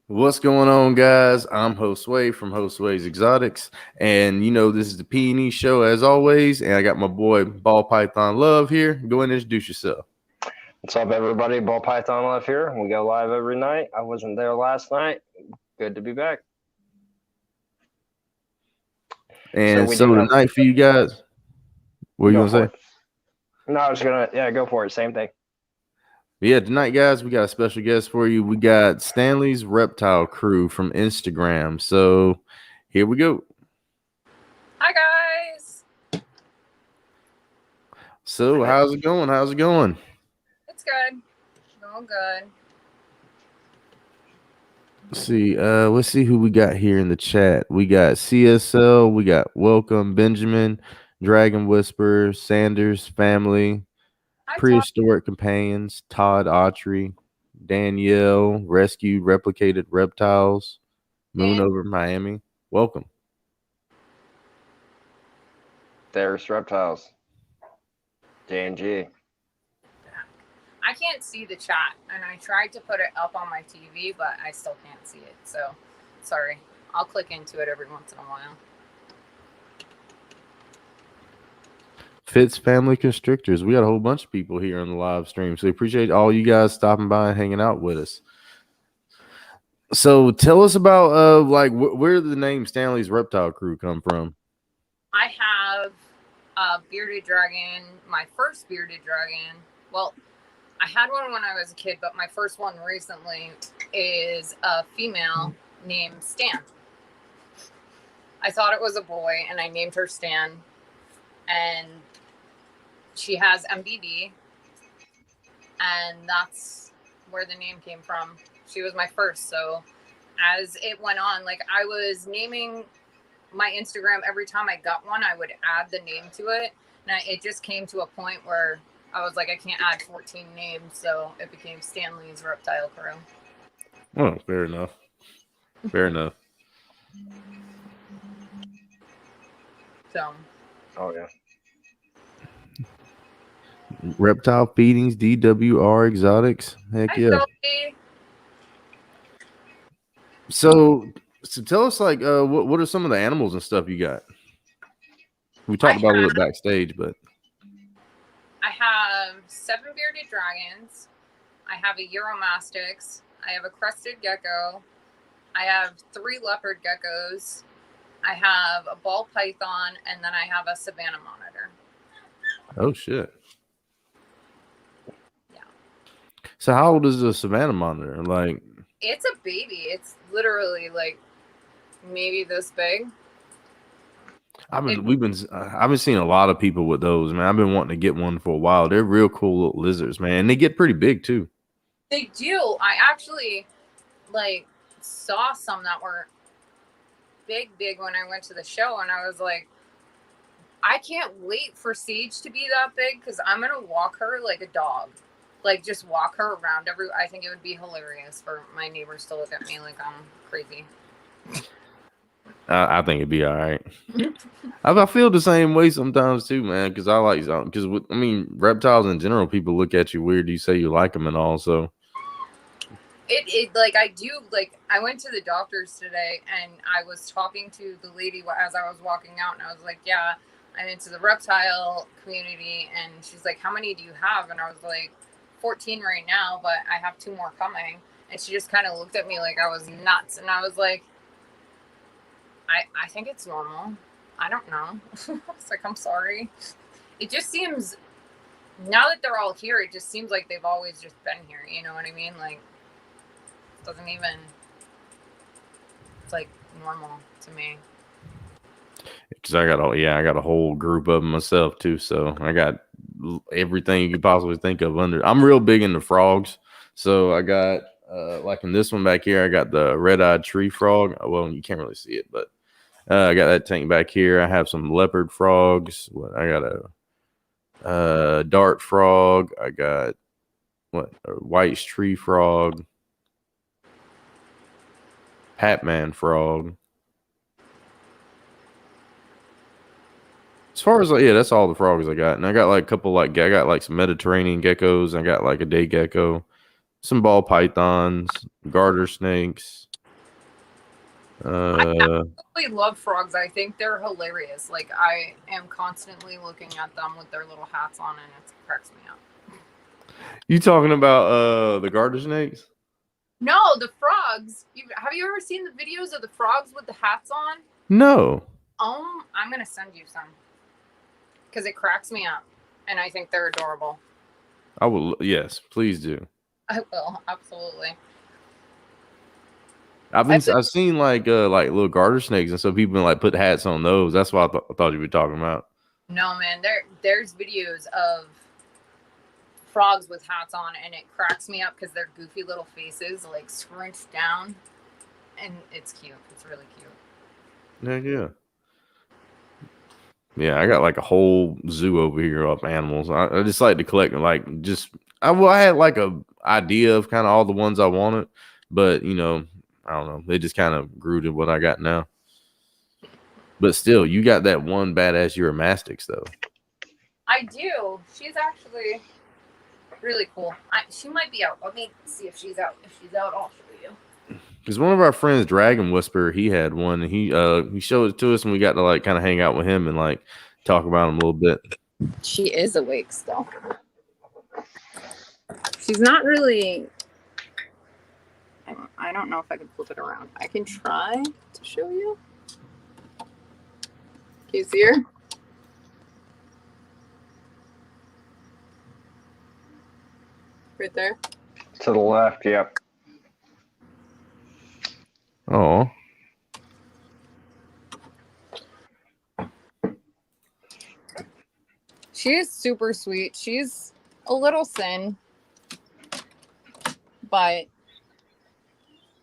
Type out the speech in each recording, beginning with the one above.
What's going on, guys? I'm Josue from Josue's Exotics, and this is the P&E show as always. And I got my boy Ball Python Love here. Go ahead and introduce yourself. What's up, everybody? Ball Python Love here. We go live every night. I wasn't there last night. Good to be back. And so tonight for you guys, what are you gonna say? No, I was gonna go for it. Same thing. Yeah, tonight, guys, we got a special guest for you. We got Stanley's Reptile crew from Instagram. So here we go. Hi, guys. So how's it going? It's good. Going good. Let's see who we got here in the chat. We got CSL, we got Welcome, Benjamin, Dragon Whisperer, Sanders Family, Hi, Prehistoric Companions, Todd Autry, Danielle, Rescued Replicated Reptiles, Moon over Miami. Welcome. There's Reptiles. JNG. I can't see the chat, and I tried to put it up on my TV, but I still can't see it. So, sorry. I'll click into it every once in a while. Fitz Family Constrictors. We got a whole bunch of people here on the live stream, so we appreciate all you guys stopping by and hanging out with us. So tell us about where did the name Stanley's Reptile Crew come from? I have a bearded dragon, my first bearded dragon. Well, I had one when I was a kid, but my first one recently is a female named Stan. I thought it was a boy, and I named her Stan. And she has MBD, and that's where the name came from. She was my first. So as it went on, I was naming my Instagram every time I got one, I would add the name to it. And it just came to a point where I was like, I can't add 14 names. So it became Stanley's Reptile Crew. Oh, fair enough. Fair enough. So. Oh, yeah. Reptile Feedings, DWR Exotics. Heck yeah. So tell us, what are some of the animals and stuff you got? We talked about it backstage, but I have 7 bearded dragons. I have a Euromastix. I have a crested gecko. I have 3 leopard geckos. I have a ball python, and then I have a savannah monitor. Oh shit. Yeah. So how old is the savannah monitor? It's a baby. It's literally maybe this big. I've been seeing a lot of people with those, man. I've been wanting to get one for a while. They're real cool little lizards, man. And they get pretty big too. They do. I actually saw some that were big when I went to the show, and I was like, I can't wait for Sage to be that big because I'm gonna walk her like a dog. Just walk her around I think it would be hilarious for my neighbors to look at me like I'm crazy. I think it'd be all right. I feel the same way sometimes too, man, because I like something. Because reptiles in general, people look at you weird. You say you like them and all, so I do. I went to the doctor's today, and I was talking to the lady as I was walking out, and I was like, yeah, I'm into the reptile community, and she's like, how many do you have? And I was like, 14 right now, but I have 2 more coming. And she just kind of looked at me like I was nuts, and I was like, I think it's normal. I don't know. It's like, I'm sorry. It just seems, now that they're all here, it just seems like they've always just been here. You know what I mean? Like, it doesn't even, it's like normal to me. Because I got a whole group of them myself too. So I got everything you could possibly think of under. I'm real big into frogs, so I got like in this one back here, I got the red-eyed tree frog. Well, you can't really see it, but I got that tank back here. I have some leopard frogs. I got a dart frog. I got a white tree frog, Patman frog. As far as that's all the frogs I got, and I got like a couple I got like some Mediterranean geckos. I got like a day gecko, some ball pythons, garter snakes. I absolutely love frogs. I think they're hilarious. Like, I am constantly looking at them with their little hats on, and it cracks me up. You talking about the garter snakes? No, the frogs. Have you ever seen the videos of the frogs with the hats on? No. I'm gonna send you some because it cracks me up, and I think they're adorable. I will. Yes, please do. I will, absolutely. I've seen like little garter snakes, and so people been like put hats on those. That's what I thought you were talking about. No, man, there's videos of frogs with hats on, and it cracks me up because their goofy little faces like scrunched down, and it's cute. It's really cute. Yeah. Yeah, I got like a whole zoo over here of animals. I just like to collect like I had like a idea of kind of all the ones I wanted, but I don't know. They just kind of grew to what I got now. But still, you got that one badass Eurymastix though. I do. She's actually really cool. She might be out. Let me see if she's out. If she's out, I'll show you. Because one of our friends, Dragon Whisperer, he had one. And he showed it to us, and we got to like kind of hang out with him and like talk about him a little bit. She is awake still. She's not really. I don't know if I can flip it around. I can try to show you. Can you see her? Right there. To the left, yep. Oh. She is super sweet. She's a little thin, but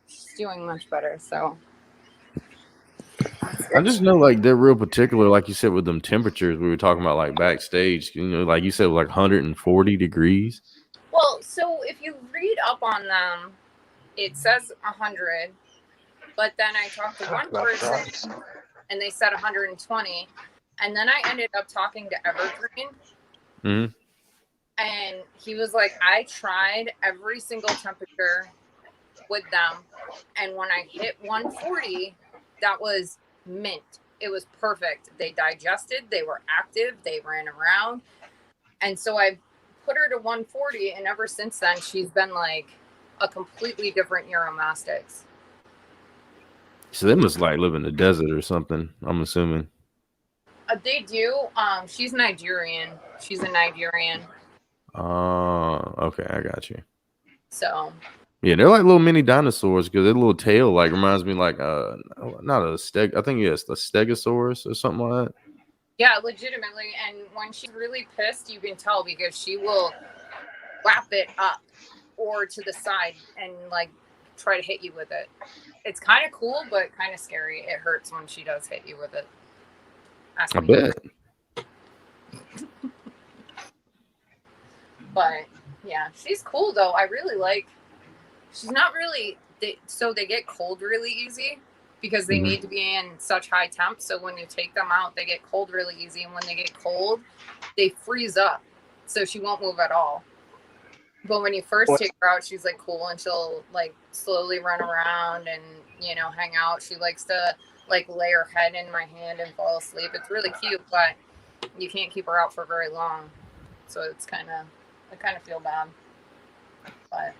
she's doing much better. So I just know like they're real particular, like you said, with them temperatures we were talking about, like backstage. Like you said, like 140 degrees. Well, so if you read up on them, it says 100, but then I talked to one person and they said 120, and then I ended up talking to Evergreen, and he was like, I tried every single temperature with them, and when I hit 140, that was mint. It was perfect. They digested, they were active, they ran around, and so I put her to 140, and ever since then she's been like a completely different Eurymastix. So they must like live in the desert or something, I'm assuming. They do. She's Nigerian. She's a Nigerian. Oh, okay, I got you. So yeah, they're like little mini dinosaurs because their little tail like reminds me like not a steg. I think yes, a stegosaurus or something like that. yeah, legitimately. And when she's really pissed, you can tell because she will wrap it up or to the side and like try to hit you with it. It's kind of cool, but kind of scary. It hurts when she does hit you with it. I bet. But yeah, she's cool though. I really like. She's not really. So they get cold really easy because they need to be in such high temps. So when you take them out, they get cold really easy, and when they get cold, they freeze up. So she won't move at all. But when you first take her out, she's like cool, and she'll like slowly run around and hang out. She likes to like lay her head in my hand and fall asleep. It's really cute, but you can't keep her out for very long. So it's I kind of feel bad. But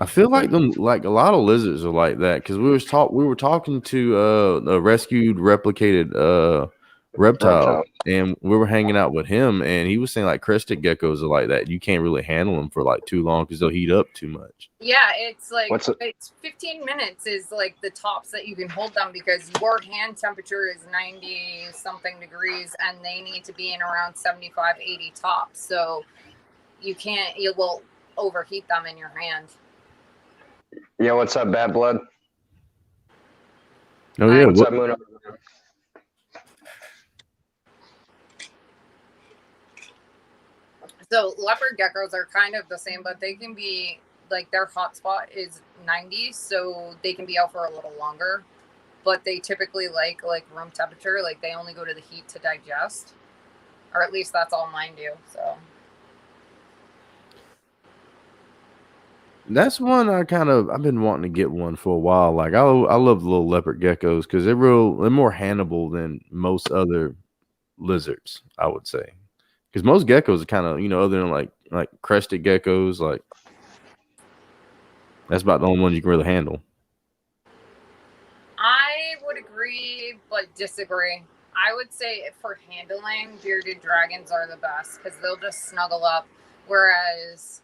I feel like them, like a lot of lizards are like that because we were talking to a rescued replicated reptile, and we were hanging out with him, and he was saying like crested geckos are like that. You can't really handle them for like too long because they'll heat up too much. Yeah, it's like What's it? it's 15 minutes is like the tops that you can hold them because your hand temperature is 90 something degrees and they need to be in around 75, 80 tops. So you will overheat them in your hand. Yeah, what's up, Bad Blood? Oh yeah, What's up, Moon? So leopard geckos are kind of the same, but they can be like their hotspot is 90, so they can be out for a little longer. But they typically like room temperature, like they only go to the heat to digest, or at least that's all mine do. So that's one I've been wanting to get one for a while. Like I love the little leopard geckos because they're more handleable than most other lizards, I would say. Because most geckos are kind of, other than like crested geckos, like that's about the only one you can really handle. I would agree, but disagree. I would say for handling, bearded dragons are the best because they'll just snuggle up. Whereas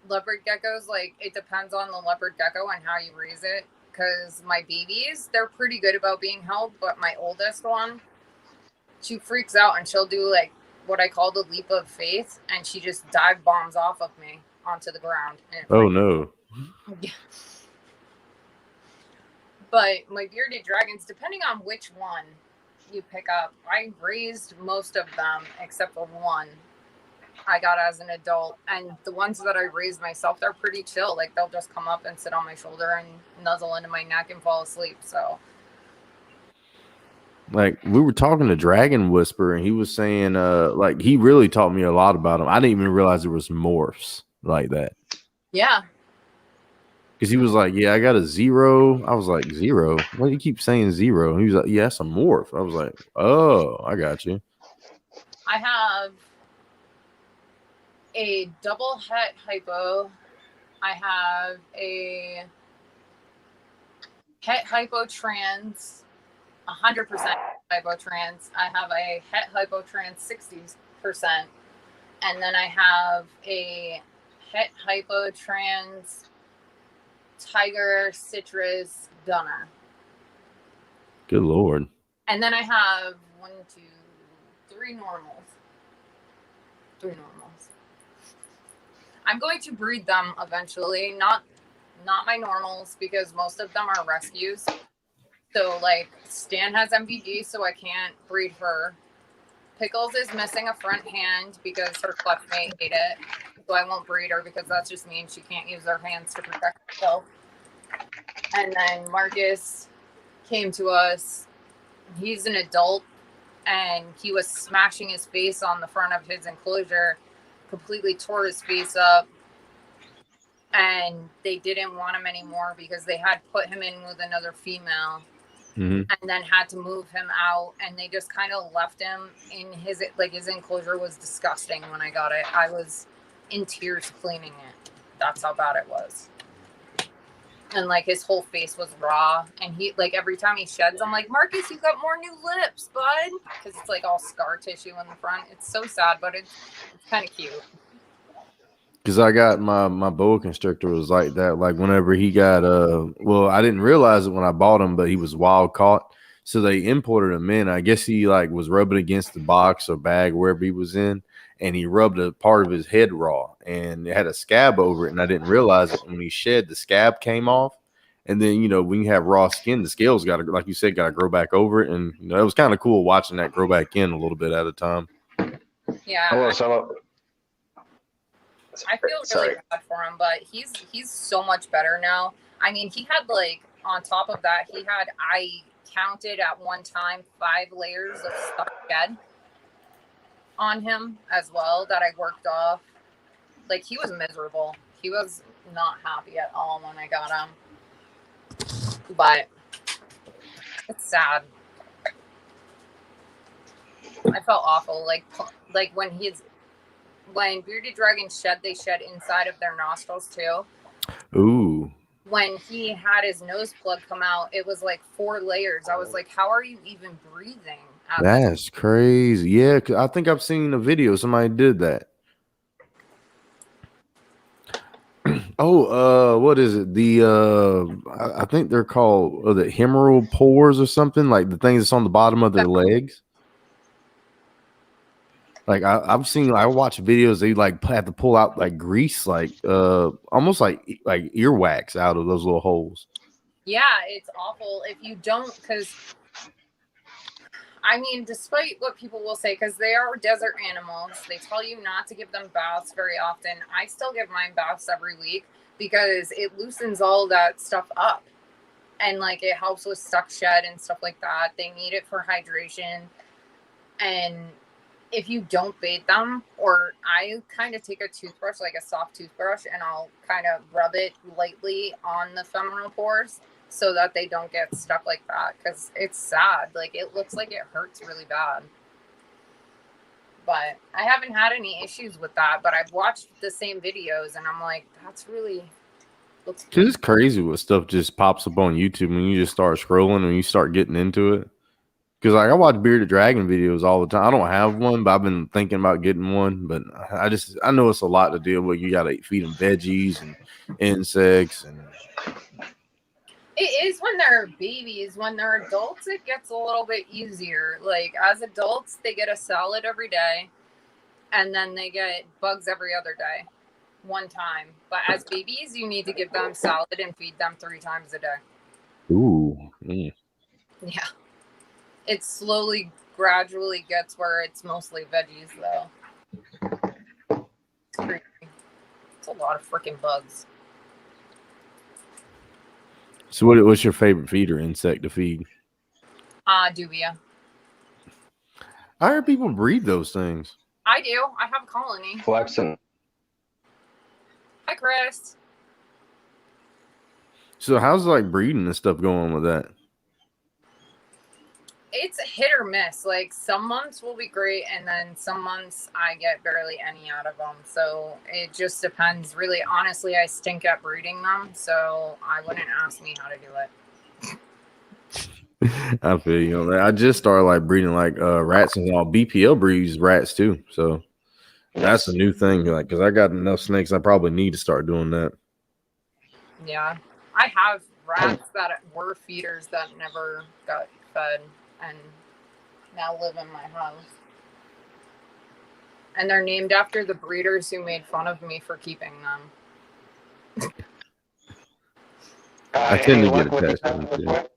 leopard geckos, like it depends on the leopard gecko and how you raise it. Because my babies, they're pretty good about being held, but my oldest one, she freaks out and she'll do like what I call the leap of faith, and she just dive bombs off of me onto the ground. Oh no. Yeah. But my bearded dragons, depending on which one you pick up, I raised most of them except for one I got as an adult. And the ones that I raised myself, they're pretty chill. Like they'll just come up and sit on my shoulder and nuzzle into my neck and fall asleep. So like we were talking to Dragon Whisper, and he was saying, like he really taught me a lot about them. I didn't even realize there was morphs like that. yeah. Because he was like, yeah, I got a 0. I was like, 0? Why do you keep saying 0? He was like, yeah, that's a morph. I was like, oh, I got you. I have a double het hypo. I have a het hypo trans, 100% hypo trans. I have a het hypo trans 60%. And then I have a het hypo trans tiger citrus gunner. Good Lord. And then I have 3 normals. 3 normals. I'm going to breed them eventually. Not my normals because most of them are rescues. So like Stan has MVD, so I can't breed her. Pickles is missing a front hand because her clutchmate ate it. So I won't breed her because that just means she can't use her hands to protect herself. And then Marcus came to us. He's an adult and he was smashing his face on the front of his enclosure, completely tore his face up. And they didn't want him anymore because they had put him in with another female. Mm-hmm. And then had to move him out, and they just kind of left him in his enclosure was disgusting when I got it. I was in tears cleaning it. That's how bad it was. And like his whole face was raw, and he like every time he sheds, I'm like, Marcus, you got more new lips, bud, because it's like all scar tissue in the front. It's so sad, but it's kind of cute. Because I got my boa constrictor was like that. Like whenever he got well, I didn't realize it when I bought him, but he was wild caught. So they imported him in. I guess he like was rubbing against the box or bag wherever he was in, and he rubbed a part of his head raw, and it had a scab over it. And I didn't realize it when he shed, the scab came off. And then when you have raw skin, the scales got to, like you said, got to grow back over it. And it was kind of cool watching that grow back in a little bit at a time. Yeah. I feel really bad for him, but he's so much better now. I mean, he had like on top of that, I counted at one time 5 layers of stuck shed on him as well that I worked off. Like he was miserable. He was not happy at all when I got him. But it's sad. I felt awful. Like when bearded dragons shed, they shed inside of their nostrils too. Ooh, When he had his nose plug come out, it was like 4 layers. I was like, how are you even breathing at this? that's crazy. Yeah, 'cause I think I've seen a video. Somebody did that. Oh, what is it? I think they're called the humeral pores or something, like the things that's on the bottom of their legs. Like I've seen, I watch videos. They like have to pull out like grease, like almost like earwax out of those little holes. Yeah, it's awful if you don't, because I mean, despite what people will say, because they are desert animals, they tell you not to give them baths very often. I still give mine baths every week because it loosens all that stuff up. And like it helps with suction and stuff like that. They need it for hydration. And if you don't bathe them, or I kind of take a toothbrush, like a soft toothbrush, and I'll kind of rub it lightly on the femoral pores so that they don't get stuck like that, because it's sad. Like it looks like it hurts really bad. But I haven't had any issues with that, but I've watched the same videos and I'm like, that's really looks Cause it's crazy what stuff just pops up on YouTube when you just start scrolling and you start getting into it. Cause like I watch bearded dragon videos all the time. I don't have one, but I've been thinking about getting one. But I know it's a lot to deal with. You got to feed them veggies and insects and. It is when they're babies. When they're adults, it gets a little bit easier. Like as adults, they get a salad every day, and then they get bugs every other day, one time. But as babies, you need to give them salad and feed them 3 times a day. Ooh. Yeah. It slowly, gradually gets where it's mostly veggies, though. It's crazy. It's a lot of freaking bugs. So what's your favorite feeder insect to feed? Dubia. I heard people breed those things. I do. I have a colony. Flexing. Hi, Chris. So how's like breeding and stuff going with that? It's hit or miss. Like some months will be great, and then some months I get barely any out of them. So it just depends. Really, honestly, I stink at breeding them, so I wouldn't ask me how to do it. I feel you on that. I just started like breeding like rats and all. BPL breeds rats too, so that's a new thing. Like, because I got enough snakes, I probably need to start doing that. Yeah, I have rats that were feeders that never got fed and now live in my house. And they're named after the breeders who made fun of me for keeping them. I tend to get attached to them too.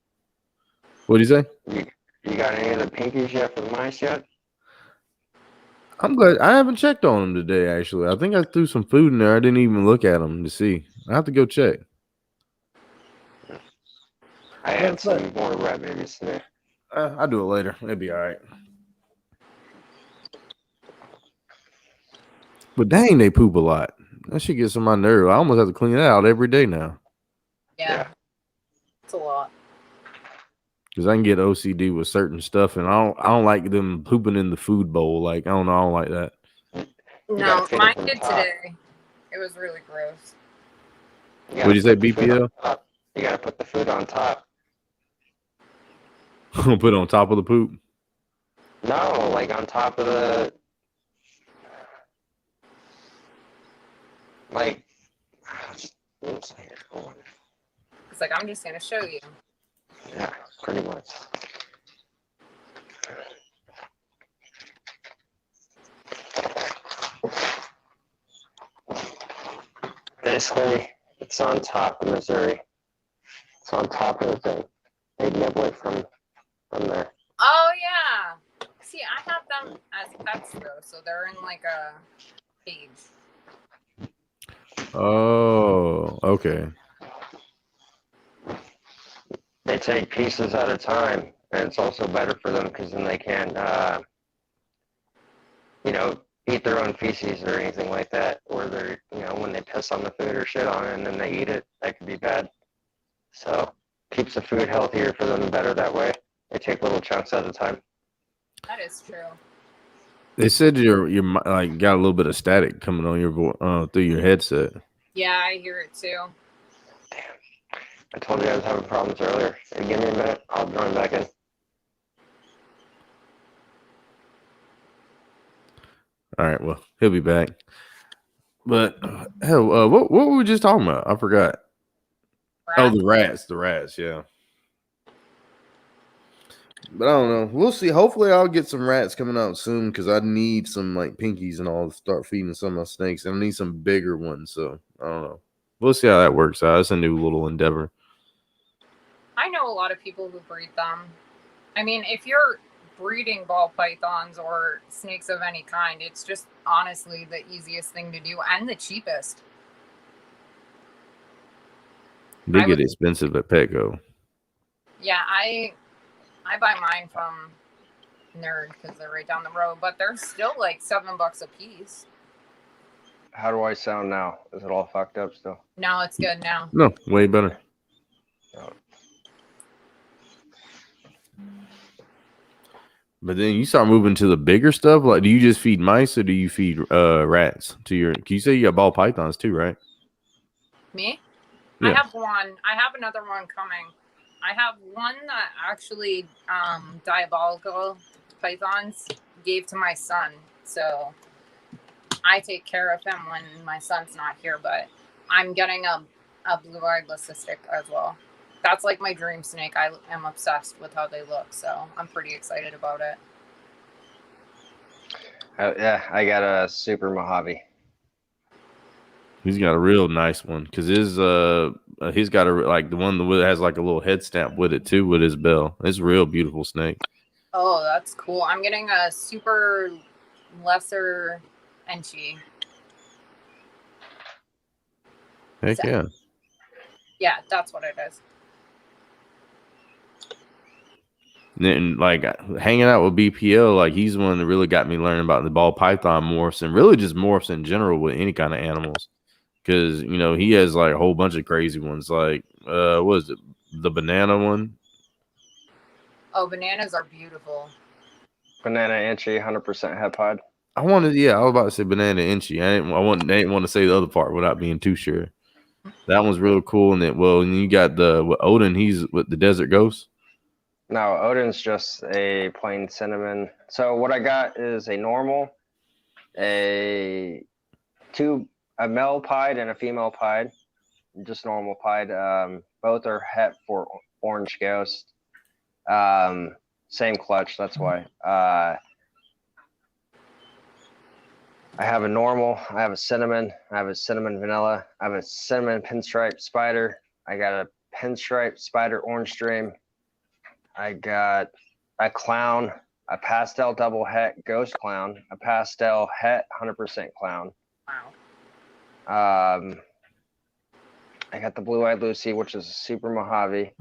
What do you say? You got any of the pinkies yet for the mice yet? I'm glad I haven't checked on them today. Actually, I think I threw some food in there. I didn't even look at them to see. I have to go check. I had some more rat babies today. I'll do it later. It'll be all right. But dang, they poop a lot. That shit gets on my nerve. I almost have to clean it out every day now. Yeah. It's a lot. Because I can get OCD with certain stuff, and I don't like them pooping in the food bowl. Like I don't like that. No, mine did today. It was really gross. What did you say, BPL? You gotta put the food on top. Put it on top of the poop? No, like on top of the, like, It's like, I'm just going to show you. Yeah, pretty much. Basically, it's on top of Missouri. It's on top of the thing. They nibble it from there. Oh, yeah. See, I have them as pets, though, so they're in like a cage. Oh, okay. They take pieces at a time, and it's also better for them because then they can, eat their own feces or anything like that, or they're, when they piss on the food or shit on it and then they eat it, that could be bad. So keeps the food healthier for them, better that way. They take little chunks at a time. That is true. They said you're like got a little bit of static coming on your through your headset. Yeah, I hear it too. Damn. I told you I was having problems earlier. Hey, give me a minute. I'll join back in. All right, well, he'll be back. But hell, what were we just talking about? I forgot. Oh, the rats, yeah. But I don't know. We'll see. Hopefully, I'll get some rats coming out soon because I need some like pinkies and all to start feeding some of my snakes. And I need some bigger ones. So I don't know. We'll see how that works out. It's a new little endeavor. I know a lot of people who breed them. I mean, if you're breeding ball pythons or snakes of any kind, it's just honestly the easiest thing to do and the cheapest. They get expensive at Petco. Yeah, I buy mine from Nerd because they're right down the road, but they're still like $7 a piece. How do I sound now? Is it all fucked up still? No, it's good now. No, way better. But then you start moving to the bigger stuff. Like, do you just feed mice or do you feed rats to your? Can you say you got ball pythons too, right? Me? Yeah. I have one. I have another one coming. I have one that actually diabolical pythons gave to my son. So I take care of him when my son's not here. But I'm getting a blue-eyed leucistic as well. That's like my dream snake. I am obsessed with how they look, so I'm pretty excited about it. Yeah, I got a super Mojave. He's got a real nice one because he's got a like the one that has like a little head stamp with it too with his bell. It's a real beautiful snake. Oh, that's cool. I'm getting a super lesser Enchi. Heck So, yeah. Yeah, that's what it is. And like hanging out with BPL, like he's the one that really got me learning about the ball python morphs and really just morphs in general with any kind of animals. Because you know he has like a whole bunch of crazy ones. Like what is it? The banana one. Oh, bananas are beautiful. Banana Enchi, 100% het pod. I wanted, yeah, I was about to say banana Enchi. I didn't want to say the other part without being too sure. That one's real cool. And then, well, and you got Odin. He's with the Desert Ghost. No, Odin's just a plain cinnamon. So what I got is a normal, a male pied and a female pied, just normal pied. Both are het for Orange Ghost. Same clutch, that's why. I have a normal, I have a cinnamon vanilla, I have a cinnamon pinstripe spider, I got a pinstripe spider orange dream, I got a clown, a pastel double het ghost clown, a pastel het 100% clown. Wow. I got the blue-eyed Lucy, which is a super Mojave.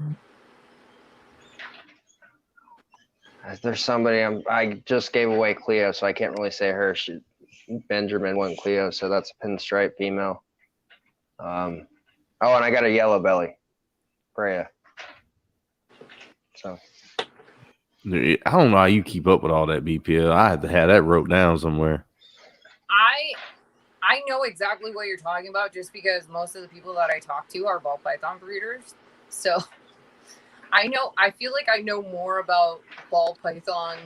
There's somebody I just gave away Cleo, so I can't really say her. Benjamin went Cleo, so that's a pinstripe female. And I got a yellow belly, Brea. So I don't know how you keep up with all that BPL. I had to have that wrote down somewhere. I know exactly what you're talking about just because most of the people that I talk to are ball python breeders. So I feel like I know more about ball python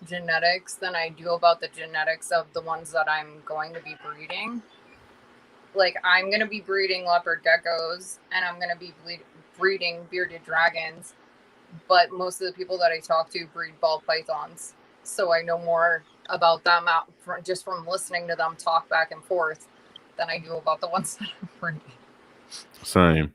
genetics than I do about the genetics of the ones that I'm going to be breeding. Like I'm going to be breeding leopard geckos and I'm going to be breeding bearded dragons, but most of the people that I talk to breed ball pythons. So I know more about them just from listening to them talk back and forth than I do about the ones that I'm breeding. Same.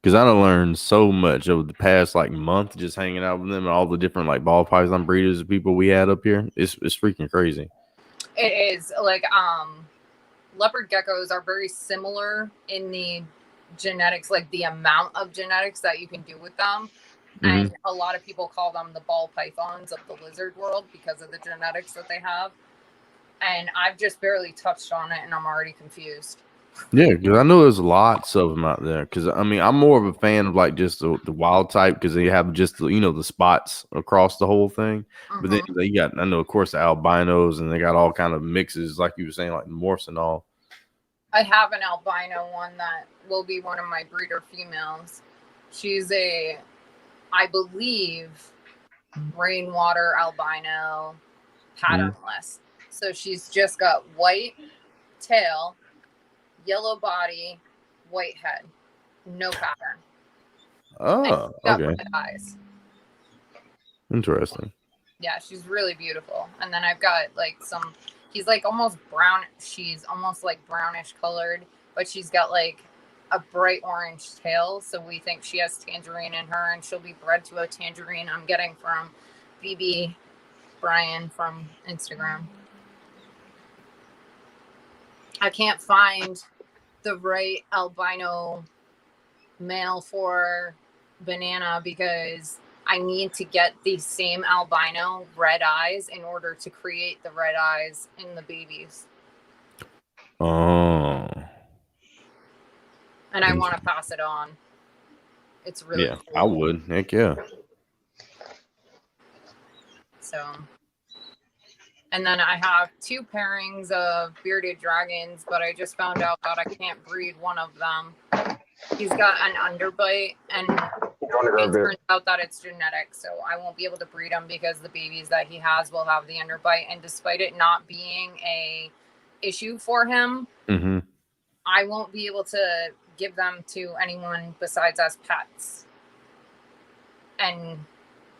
Because I done learned so much over the past like month just hanging out with them and all the different like ball python breeders and people we had up here. It's freaking crazy. It is. Like leopard geckos are very similar in the genetics, like the amount of genetics that you can do with them. And a lot of people call them the ball pythons of the lizard world because of the genetics that they have. And I've just barely touched on it and I'm already confused. Yeah, because I know there's lots of them out there. Because I mean, I'm more of a fan of like just the wild type because they have just the spots across the whole thing. But then they got, I know, of course, the albinos and they got all kind of mixes, like you were saying, like morphs and all. I have an albino one that will be one of my breeder females. She's I believe, rainwater albino patternless. So she's just got white tail, yellow body, white head, no pattern. Oh, Got okay. red eyes. Interesting. Yeah, she's really beautiful. And then I've got like he's like almost brown. She's almost like brownish colored, but she's got like a bright orange tail. So we think she has tangerine in her, and she'll be bred to a tangerine I'm getting from BB Brian from Instagram. I can't find the right albino male for Banana because I need to get the same albino red eyes in order to create the red eyes in the babies. Oh. And I want to pass it on. It's really cool. I would. Heck yeah. So, and then I have 2 pairings of bearded dragons, but I just found out that I can't breed one of them. He's got an underbite, and it turns out that it's genetic, so I won't be able to breed him because the babies that he has will have the underbite. And despite it not being a issue for him, I won't be able to give them to anyone besides as pets. And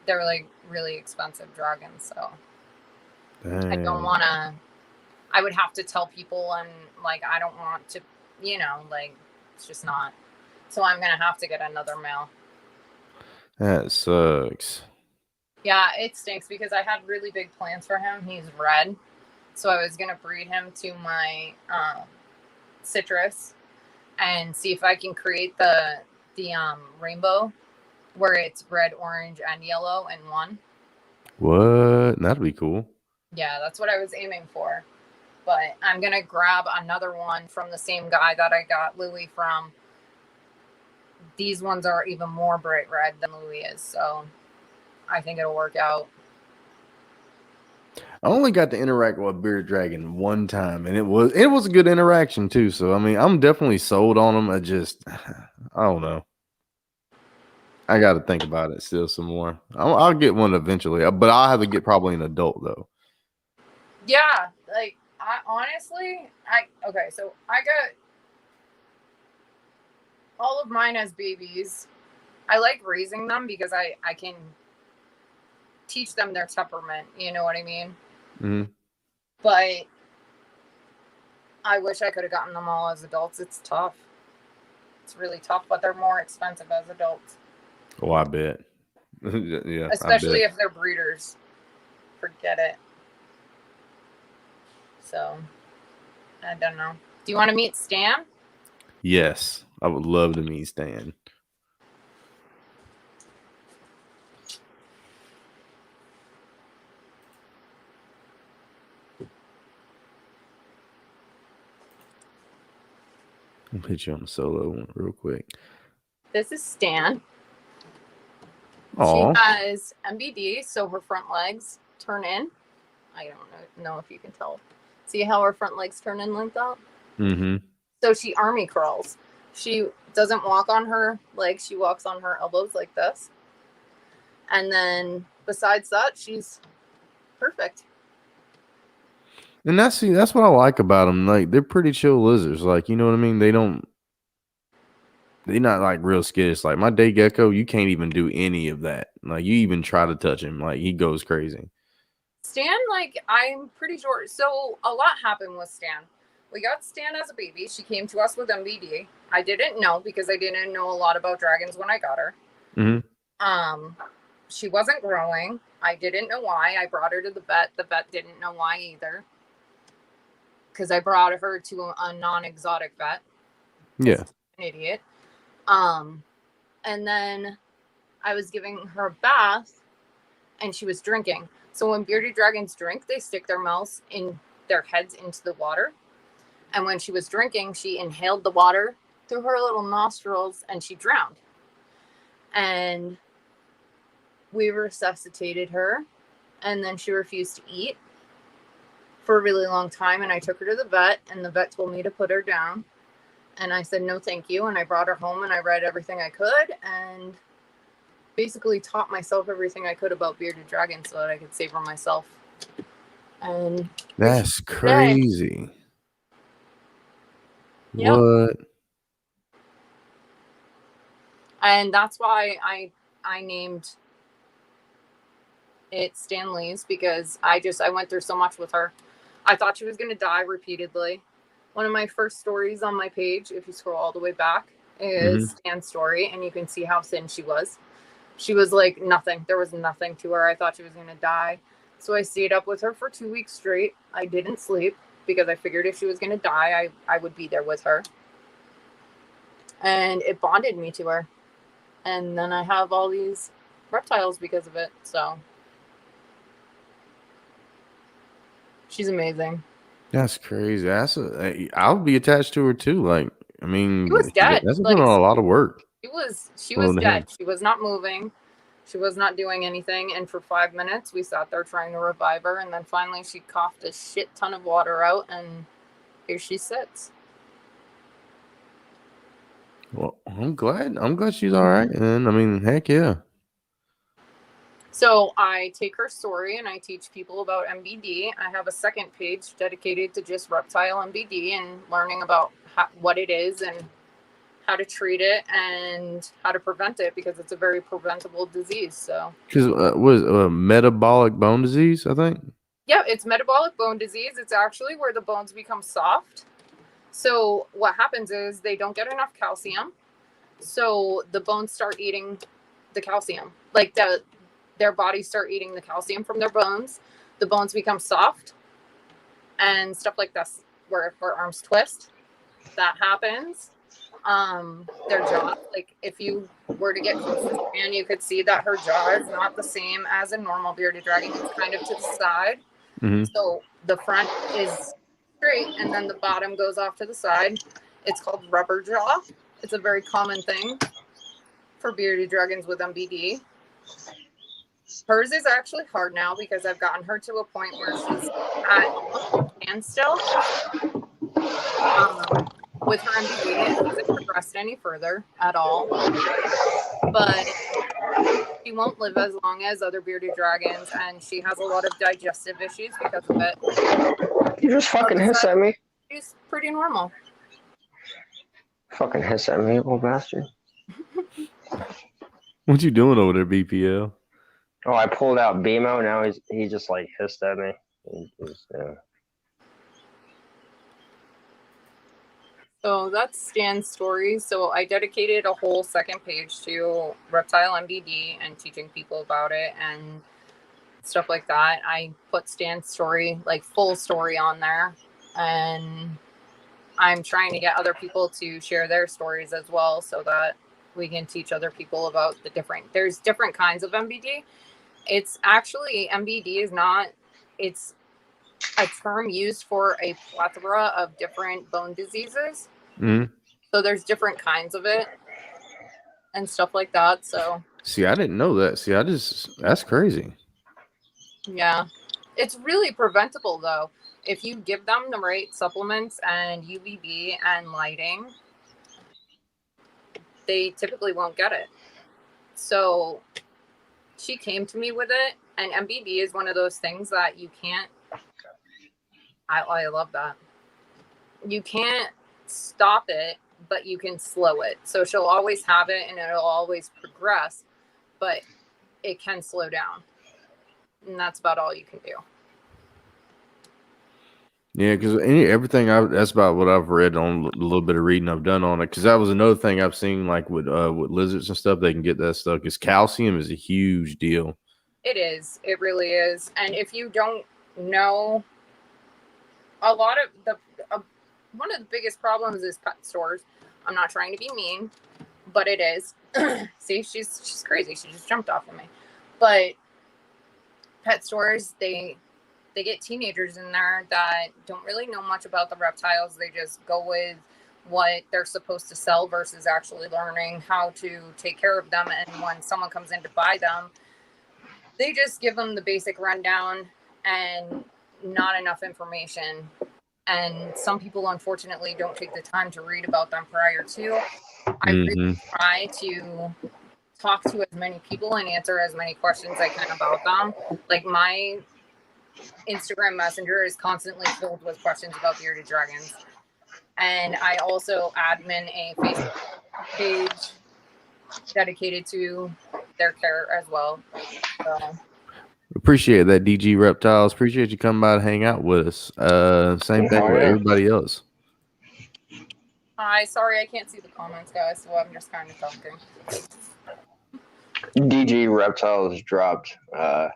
they're like really expensive dragons, so I don't want to. I would have to tell people, and like I don't want to, like it's just not. So I'm gonna have to get another male. That sucks. Yeah, it stinks because I had really big plans for him. He's red, so I was gonna breed him to my citrus and see if I can create the rainbow where it's red, orange, and yellow in one. What? That'd be cool. Yeah, that's what I was aiming for. But I'm gonna grab another one from the same guy that I got Louie from. These ones are even more bright red than Louie is, so I think it'll work out. I only got to interact with a bearded dragon one time, and it was a good interaction too. So I mean, I'm definitely sold on them. I don't know. I got to think about it still some more. I'll get one eventually, but I'll have to get probably an adult though. Yeah, like I honestly, so I got all of mine as babies. I like raising them because I can teach them their temperament. You know what I mean? Mm-hmm. But I wish I could have gotten them all as adults. It's tough. It's really tough, but they're more expensive as adults. Oh, I bet. Yeah, especially if they're breeders. Forget it. So, I don't know. Do you want to meet Stan? Yes, I would love to meet Stan. I'll put you on the solo one real quick. This is Stan. Aww. She has MBD, so her front legs turn in. I don't know if you can tell. See how her front legs turn in like that? Mm-hmm. So she army crawls. She doesn't walk on her legs. She walks on her elbows like this. And then besides that, she's perfect. And that's what I like about them. Like, they're pretty chill lizards. Like, you know what I mean? They're not like real skittish. Like my day gecko, you can't even do any of that. Like you even try to touch him, like he goes crazy. Stan, like I'm pretty sure. So a lot happened with Stan. We got Stan as a baby. She came to us with MBD. I didn't know because I didn't know a lot about dragons when I got her. Mm-hmm. She wasn't growing. I didn't know why. I brought her to the vet. The vet didn't know why either. Because I brought her to a non-exotic vet. Yeah. An idiot. And then I was giving her a bath and she was drinking. So when bearded dragons drink, they stick their mouths in their heads into the water. And when she was drinking, she inhaled the water through her little nostrils and she drowned. And we resuscitated her, and then she refused to eat. for a really long time, and I took her to the vet, and the vet told me to put her down, and I said no thank you, and I brought her home and I read everything I could and basically taught myself everything I could about bearded dragons so that I could save her myself. And That's crazy. Yep. What? And that's why I named it Stanley's, because I went through so much with her. I thought she was going to die repeatedly. One of my first stories on my page, if you scroll all the way back, is Stan's story, and you can see how thin she was. She was like nothing. There was nothing to her. I thought she was going to die. So I stayed up with her for 2 weeks straight. I didn't sleep because I figured if she was going to die, I would be there with her. And it bonded me to her. And then I have all these reptiles because of it. So she's amazing. That's crazy. I'll be attached to her too. Like, I mean, She was dead. That's been a lot of work. She was dead. She was not moving. She was not doing anything. And for 5 minutes, we sat there trying to revive her. And then finally, she coughed a shit ton of water out, and here she sits. Well, I'm glad she's all right. And I mean, heck yeah. So I take her story and I teach people about MBD. I have a second page dedicated to just reptile MBD and learning about what it is and how to treat it and how to prevent it, because it's a very preventable disease. So, because what is metabolic bone disease? I think. Yeah, it's metabolic bone disease. It's actually where the bones become soft. So what happens is they don't get enough calcium. So the bones start eating the calcium. Like their bodies start eating the calcium from their bones. The bones become soft and stuff like this, where arms twist. That happens. Their jaw, like if you were to get close to Stan, you could see that her jaw is not the same as a normal bearded dragon. It's kind of to the side. So the front is straight and then the bottom goes off to the side. It's called rubber jaw. It's a very common thing for bearded dragons with MBD. Hers is actually hard now because I've gotten her to a point where she's at standstill. With her MBD, it hasn't progressed any further at all. But she won't live as long as other bearded dragons, and she has a lot of digestive issues because of it. You just fucking hiss at me. She's pretty normal. Fucking hiss at me, old bastard. What you doing over there, BPL? Oh, I pulled out BMO. Now he just like hissed at me. So that's Stan's story. So I dedicated a whole second page to reptile MBD and teaching people about it and stuff like that. I put Stan's story, like full story, on there, and I'm trying to get other people to share their stories as well so that we can teach other people about there's different kinds of MBD. It's actually, MBD is not, it's a term used for a plethora of different bone diseases. So there's different kinds of it and stuff like that. So see, I didn't know that. See, that's crazy. Yeah, it's really preventable though. If you give them the right supplements and UVB and lighting, they typically won't get it. So she came to me with it, and MBD is one of those things that you can't, I love that. You can't stop it, but you can slow it. So she'll always have it and it'll always progress, but it can slow down. And that's about all you can do. Yeah, because that's about what I've read on a little bit of reading I've done on it. Because that was another thing I've seen, like with lizards and stuff, they can get that stuff. Because calcium is a huge deal. It is. It really is. And if you don't know, a lot of one of the biggest problems is pet stores. I'm not trying to be mean, but it is. See, she's crazy. She just jumped off of me. But pet stores, they get teenagers in there that don't really know much about the reptiles. They just go with what they're supposed to sell versus actually learning how to take care of them. And when someone comes in to buy them, they just give them the basic rundown and not enough information. And some people, unfortunately, don't take the time to read about them prior to. I really try to talk to as many people and answer as many questions I can about them. Like, my Instagram Messenger is constantly filled with questions about bearded dragons. And I also admin a Facebook page dedicated to their care as well. So. Appreciate that, DG Reptiles. Appreciate you coming by to hang out with us. Same thing with everybody else. Hi, sorry I can't see the comments, guys, so I'm just kind of talking. DG Reptiles dropped a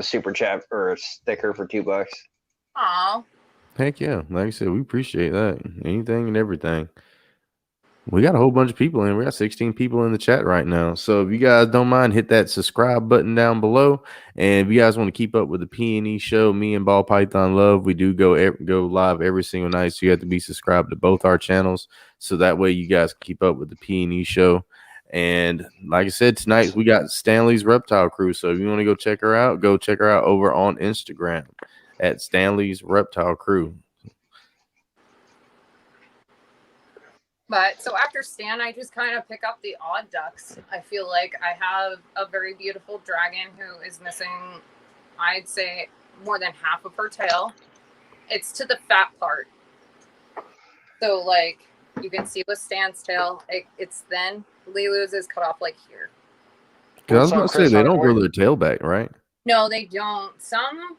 super chat or a sticker for $2. Aw. Heck yeah. Like I said, we appreciate that. Anything and everything. We got a whole bunch of people in. We got 16 people in the chat right now. So if you guys don't mind, hit that subscribe button down below. And if you guys want to keep up with the P&E show, me and Ball Python Love, we do go live every single night. So you have to be subscribed to both our channels. So that way you guys can keep up with the P&E show. And like I said, tonight we got Stanley's Reptile Crew. So if you want to go check her out over on Instagram at Stanley's Reptile Crew. But so after Stan, I just kind of pick up the odd ducks. I feel like I have a very beautiful dragon who is missing, I'd say, more than half of her tail. It's to the fat part. So, like, you can see with Stan's tail, it's thin. Lilu's is cut off like here. I was going to say, they don't grow their tail back, right? No, they don't. Some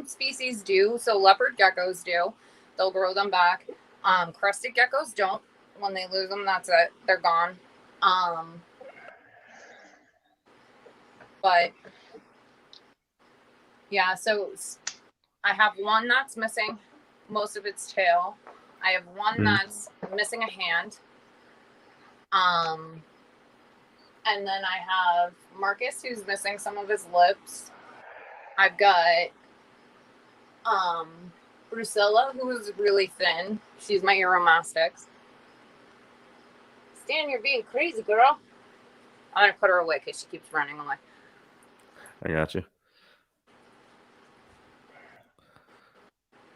species do. So leopard geckos do. They'll grow them back. Crested geckos don't. When they lose them, that's it. They're gone. But yeah, so I have one that's missing most of its tail. I have one that's missing a hand. And then I have Marcus, who's missing some of his lips. I've got Drusilla, who is really thin. She's my Euromastix. Stan, you're being crazy, girl. I'm going to put her away because she keeps running away. I got you.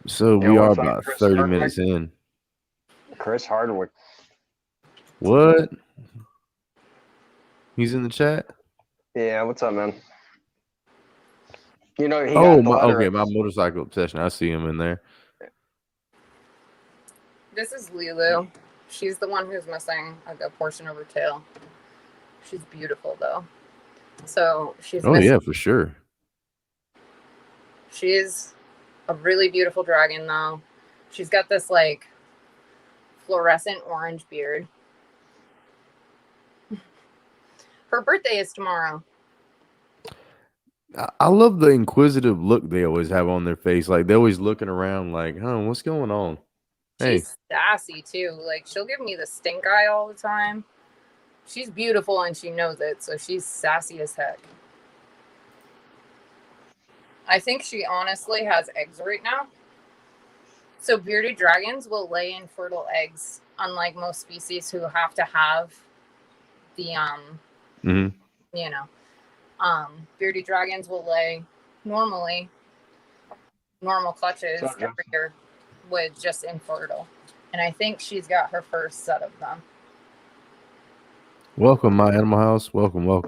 So we are about 30 minutes in. Chris Hardwick. What? He's in the chat? Yeah, what's up, man? You know, he my motorcycle obsession. I see him in there. This is Lilu. She's the one who's missing a good portion of her tail. She's beautiful, though. So she's missing. Yeah, for sure. She's a really beautiful dragon, though. She's got this, like, fluorescent orange beard. Her birthday is tomorrow. I love the inquisitive look they always have on their face. Like, they're always looking around like, what's going on? She's sassy, too. Like, she'll give me the stink eye all the time. She's beautiful, and she knows it, so she's sassy as heck. I think she honestly has eggs right now. So bearded dragons will lay infertile eggs, unlike most species who have to have the, bearded dragons will lay normal clutches every year with just infertile. And I think she's got her first set of them. Welcome, my animal house. Welcome. All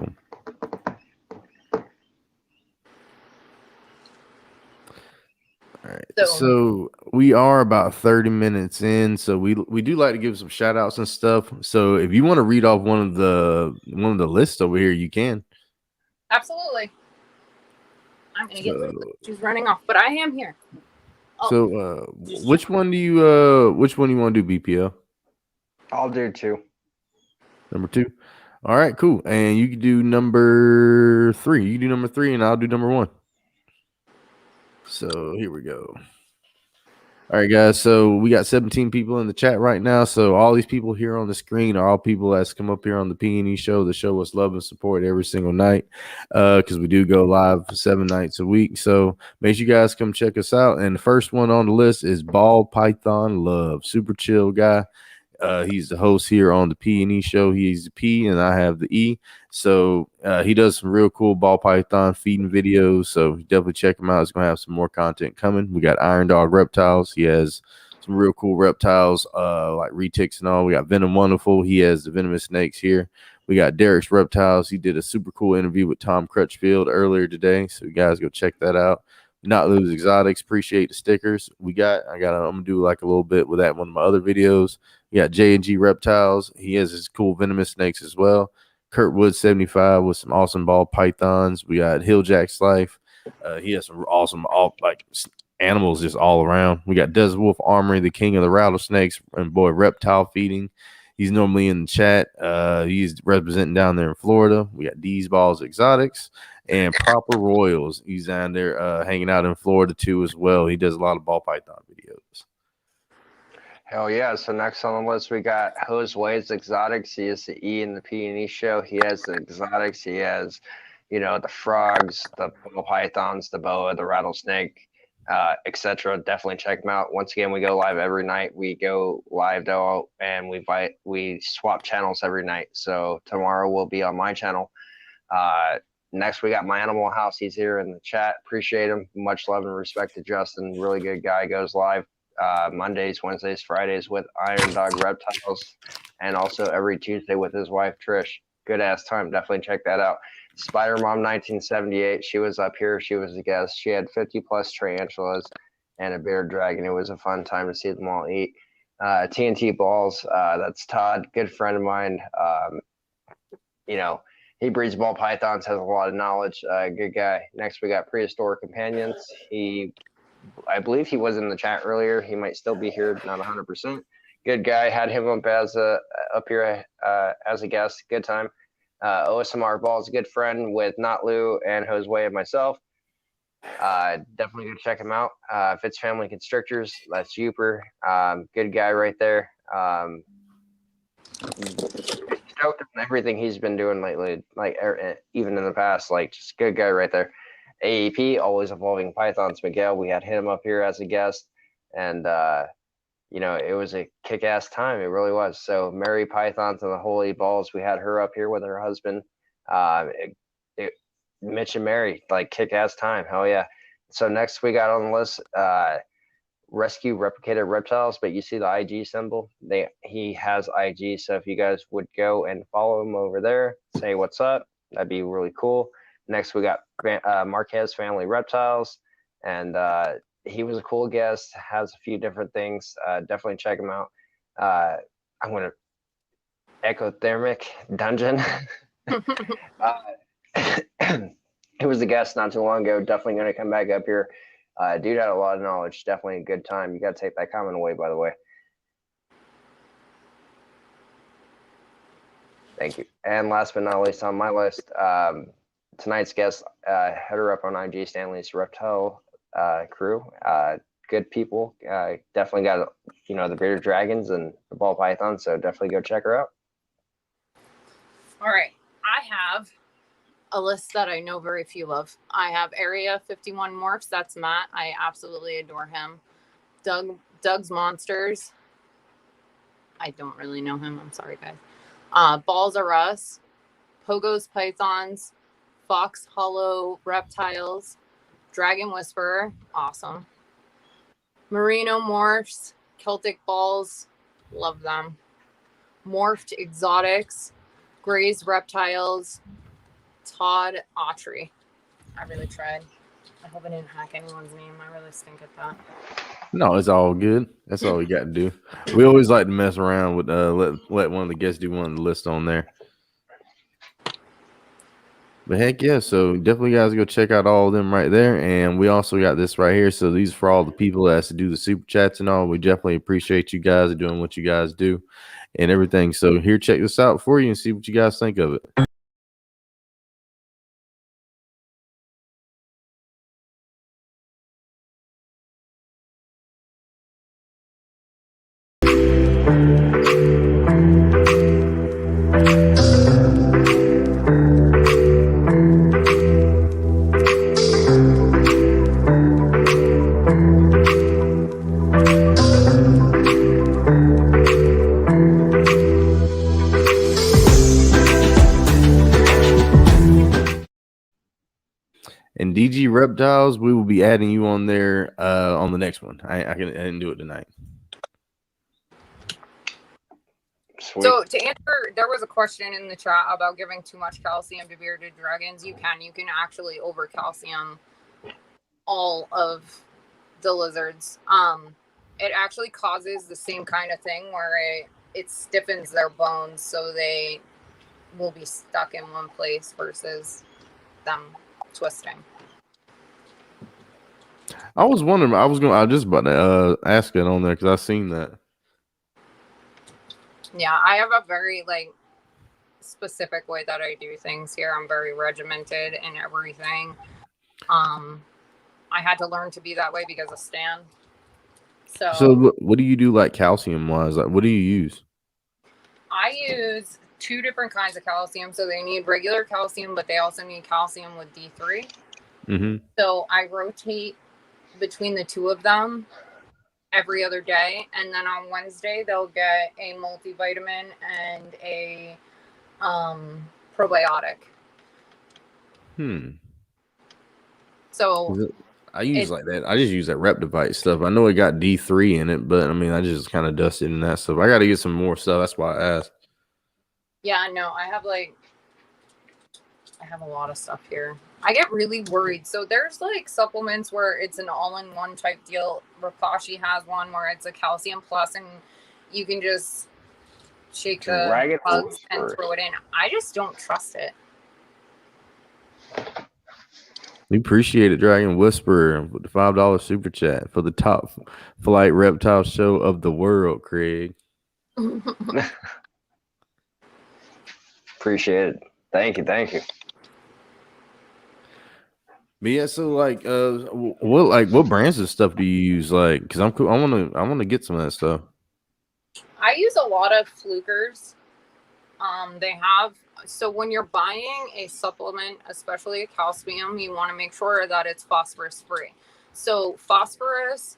right. So we are about 30 minutes in. So we do like to give some shout outs and stuff. So if you want to read off one of the lists over here, you can. Absolutely. I'm gonna get she's running off, but I am here. Oh, so which one do you want to do, BPL? I'll do 2. Number 2. All right, cool. And you can do number 3. You do number 3 and I'll do number 1. So here we go. All right, guys. So we got 17 people in the chat right now. So all these people here on the screen are all people that's come up here on the P&E show to show us love and support every single night, because we do go live 7 nights a week. So make sure you guys come check us out. And the first one on the list is Ball Python Love. Super chill guy. He's the host here on the P&E show. He's the P and I have the E. So he does some real cool ball python feeding videos. So definitely check him out. He's going to have some more content coming. We got Iron Dog Reptiles. He has some real cool reptiles like retics and all. We got Venom Wonderful. He has the venomous snakes here. We got Derek's Reptiles. He did a super cool interview with Tom Crutchfield earlier today. So you guys go check that out. Not Lose Exotics. Appreciate the stickers. I'm gonna do like a little bit with that one of my other videos. We got J&G Reptiles. He has his cool venomous snakes as well. Kurt Wood 75 with some awesome ball pythons. We got Hilljack's Life. He has some awesome animals just all around. We got Des Wolf Armory, the king of the rattlesnakes, and boy, reptile feeding. He's normally in the chat. He's representing down there in Florida. We got D's Balls Exotics and Proper Royals. He's down there hanging out in Florida too as well. He does a lot of ball python videos. Hell yeah. So next on the list, we got Josue's Exotics. He is the E in the P&E show. He has the exotics. He has, the frogs, the ball pythons, the boa, the rattlesnake, etc. Definitely check them out. Once again, we go live every night. We go live though, and we swap channels every night. So tomorrow we'll be on my channel. Next, we got My Animal House. He's here in the chat. Appreciate him. Much love and respect to Justin. Really good guy. Goes live Mondays, Wednesdays, Fridays with Iron Dog Reptiles, and also every Tuesday with his wife Trish. Good ass time. Definitely check that out. Spider Mom 1978. She was up here. She was a guest. She had 50 plus tarantulas and a bearded dragon. It was a fun time to see them all eat. TNT Balls. That's Todd, good friend of mine. He breeds ball pythons, has a lot of knowledge. Good guy. Next, we got Prehistoric Companions. I believe he was in the chat earlier. He might still be here, not 100%. Good guy. Had him up here as a guest. Good time. OSMR Ball's a good friend with Not Lou and Josue and myself. Definitely go check him out. Fitz Family Constrictors. That's Youper. Good guy right there. Stoked on everything he's been doing lately, even in the past, just good guy right there. AEP, Always Evolving Pythons, Miguel. We had him up here as a guest, and it was a kick-ass time. It really was. So Mary Pythons and the Holy Balls, we had her up here with her husband. Mitch and Mary, kick-ass time. Hell yeah. So next we got on the list, Rescue Replicated Reptiles, but you see the IG symbol. He has IG, so if you guys would go and follow him over there, say what's up, that'd be really cool. Next, we got Marquez Family Reptiles, and he was a cool guest, has a few different things. Definitely check him out. I'm going to Ectothermic Dungeon. He was a guest not too long ago. Definitely going to come back up here. Dude had a lot of knowledge. Definitely a good time. You got to take that comment away, by the way. Thank you. And last but not least on my list, tonight's guest, header up on IG, Stanley's Reptile crew. Good people. Definitely got, the bearded dragons and the ball python, so definitely go check her out. All right. I have a list that I know very few of. I have Area 51 Morphs. That's Matt. I absolutely adore him. Doug's Monsters. I don't really know him. I'm sorry, guys. Balls Are Us. Pogo's Pythons. Fox Hollow Reptiles. Dragon Whisperer. Awesome. Merino Morphs. Celtic Balls. Love them. Morphed Exotics. Gray's Reptiles. Todd Autry. I really tried. I hope I didn't hack anyone's name. I really stink at that. No, it's all good. That's all we got to do. We always like to mess around with let one of the guests do one of the list on there. But heck yeah, so definitely guys go check out all of them right there. And we also got this right here. So these are for all the people that has to do the super chats and all. We definitely appreciate you guys doing what you guys do and everything. So here, check this out for you and see what you guys think of it. reptiles, we will be adding you on there on the next one. I didn't do it tonight. Sweet. So to answer, there was a question in the chat about giving too much calcium to bearded dragons. You can actually over calcium all of the lizards. It actually causes the same kind of thing where it stiffens their bones, so they will be stuck in one place versus them twisting. I was wondering. I was just about to ask it on there because I seen that. Yeah, I have a very specific way that I do things here. I'm very regimented in everything. I had to learn to be that way because of Stan. So what do you do like calcium wise? Like, what do you use? I use 2 different kinds of calcium. So they need regular calcium, but they also need calcium with D3. Mm-hmm. So I rotate between the 2 of them every other day. And then on Wednesday, they'll get a multivitamin and a probiotic. So I use like that. I just use that Reptile stuff. I know it got D3 in it, but I mean, I just kind of dusted in that stuff. I got to get some more stuff. That's why I asked. Yeah, no, I have a lot of stuff here. I get really worried. So there's supplements where it's an all-in-one type deal. Rapashi has one where it's a calcium plus, and you can just shake the bugs and throw it in. I just don't trust it. We appreciate it, Dragon Whisperer, with the $5 super chat for the top flight reptile show of the world, Craig. Appreciate it. Thank you. But yeah, so what brands of stuff do you use? Like, because I want to get some of that stuff. I use a lot of flukers. So when you're buying a supplement, especially a calcium, you want to make sure that it's phosphorus free. So phosphorus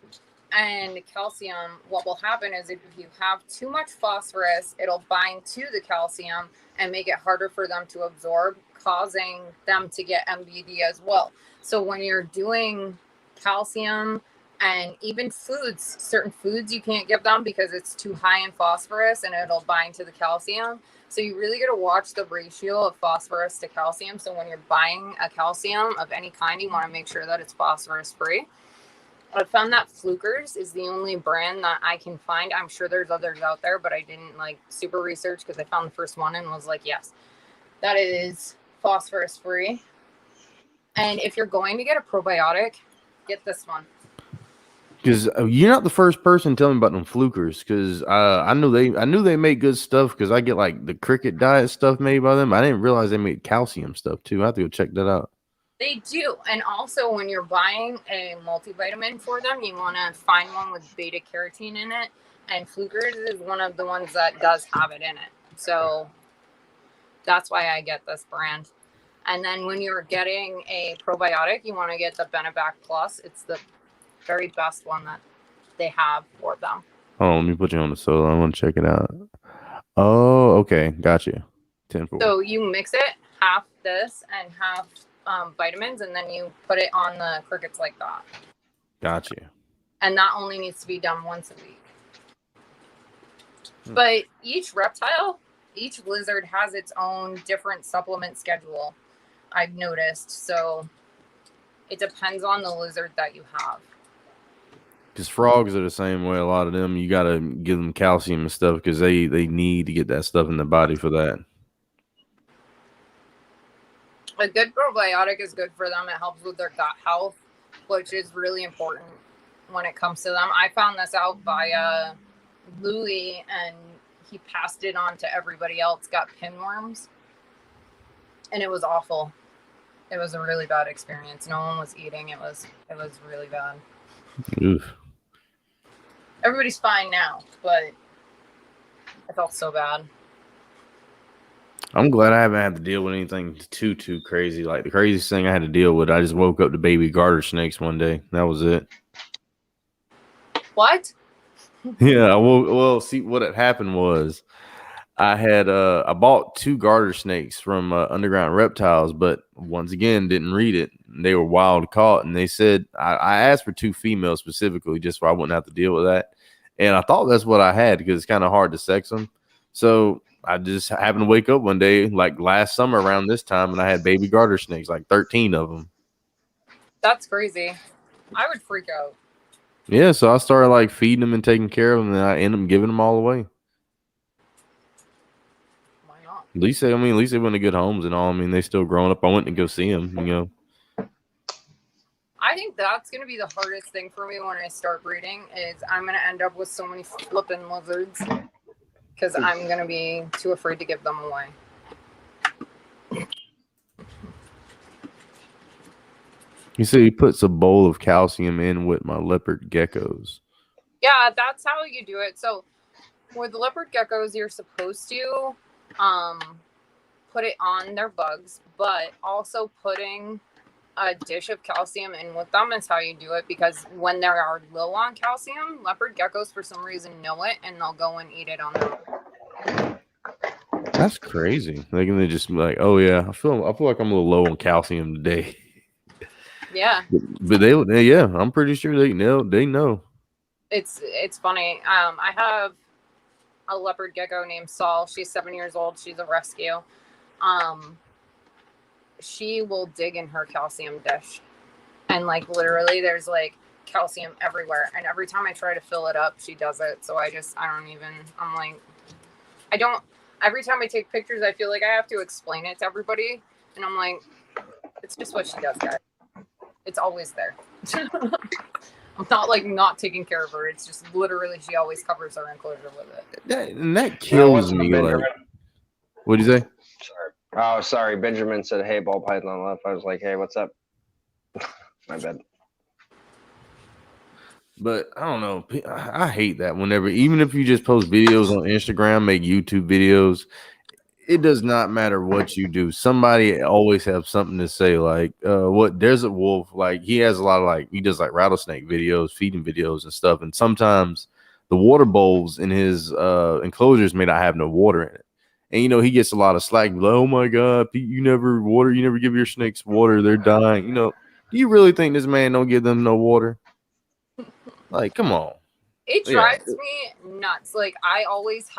and calcium, what will happen is if you have too much phosphorus, it'll bind to the calcium and make it harder for them to absorb, causing them to get MBD as well. So when you're doing calcium and even foods, certain foods you can't give them because it's too high in phosphorus and it'll bind to the calcium. So you really got to watch the ratio of phosphorus to calcium. So when you're buying a calcium of any kind, you want to make sure that it's phosphorus free. I found that Flukers is the only brand that I can find. I'm sure there's others out there, but I didn't super research because I found the first one and was like, yes, that is phosphorus free. And if you're going to get a probiotic, get this one. Because you're not the first person telling me about them Flukers. Because I knew they make good stuff. Because I get the cricket diet stuff made by them. I didn't realize they made calcium stuff too. I have to go check that out. They do. And also when you're buying a multivitamin for them, you want to find one with beta carotene in it. And Flukers is one of the ones that does have it in it. So that's why I get this brand. And then when you're getting a probiotic, you want to get the Benebac Plus. It's the very best one that they have for them. Oh, let me put you on the solo. I want to check it out. Oh, okay. Got you. 10-4. So you mix it, half this and half vitamins, and then you put it on the crickets like that. Got you. And that only needs to be done once a week. But each reptile, each lizard has its own different supplement schedule, I've noticed. So it depends on the lizard that you have. Because frogs are the same way. A lot of them, you got to give them calcium and stuff because they need to get that stuff in the body for that. A good probiotic is good for them. It helps with their gut health, which is really important when it comes to them. I found this out by Louis, and he passed it on to everybody else. Got pinworms, and it was awful. It was a really bad experience. No one was eating. It was really bad. Oof. Everybody's fine now, but I felt so bad. I'm glad I haven't had to deal with anything too crazy. Like the craziest thing I had to deal with, I just woke up to baby garter snakes one day. That was it. What? Yeah, well, see what had happened was I bought 2 garter snakes from Underground Reptiles, but once again didn't read it. They were wild caught, and they said I asked for 2 females specifically just so I wouldn't have to deal with that. And I thought that's what I had because it's kind of hard to sex them. So I just happened to wake up one day like last summer around this time, and I had baby garter snakes, like 13 of them. That's crazy. I would freak out. Yeah, so I started like feeding them and taking care of them, and I ended up giving them all away. Why not? At least they went to good homes and all. I mean, they still growing up. I went to go see them, you know. I think that's going to be the hardest thing for me when I start breeding is I'm going to end up with so many flipping lizards because I'm going to be too afraid to give them away. You see, he puts a bowl of calcium in with my leopard geckos. Yeah, that's how you do it. So with leopard geckos, you're supposed to put it on their bugs, but also putting a dish of calcium in with them is how you do it, because when they are low on calcium, leopard geckos for some reason know it and they'll go and eat it on their own. That's crazy. Like, and they just be like, oh yeah, I feel like I'm a little low on calcium today. Yeah. But yeah, I'm pretty sure they know. It's funny. I have a leopard gecko named Saul. She's 7 years old. She's a rescue. She will dig in her calcium dish, and like literally there's like calcium everywhere, and every time I try to fill it up she does it. So every time I take pictures I feel like I have to explain it to everybody, and I'm like, it's just what she does, guys. It's always there. I'm not like not taking care of her. It's just literally she always covers her enclosure with it. That kills me. Like, what'd you say? Sorry. Oh, sorry. Benjamin said, hey, ball python left. I was like, hey, what's up? My bad. But I don't know. I hate that whenever, even if you just post videos on Instagram, make YouTube videos, it does not matter what you do. Somebody always have something to say. Like, what Desert Wolf, like he has a lot of like, he does like rattlesnake videos, feeding videos and stuff. And sometimes the water bowls in his enclosures may not have no water in it. And, you know, he gets a lot of slack. Like, oh, my God, Pete, you never give your snakes water. They're dying. You know, do you really think this man don't give them no water? Like, come on. It drives me nuts. Like, I always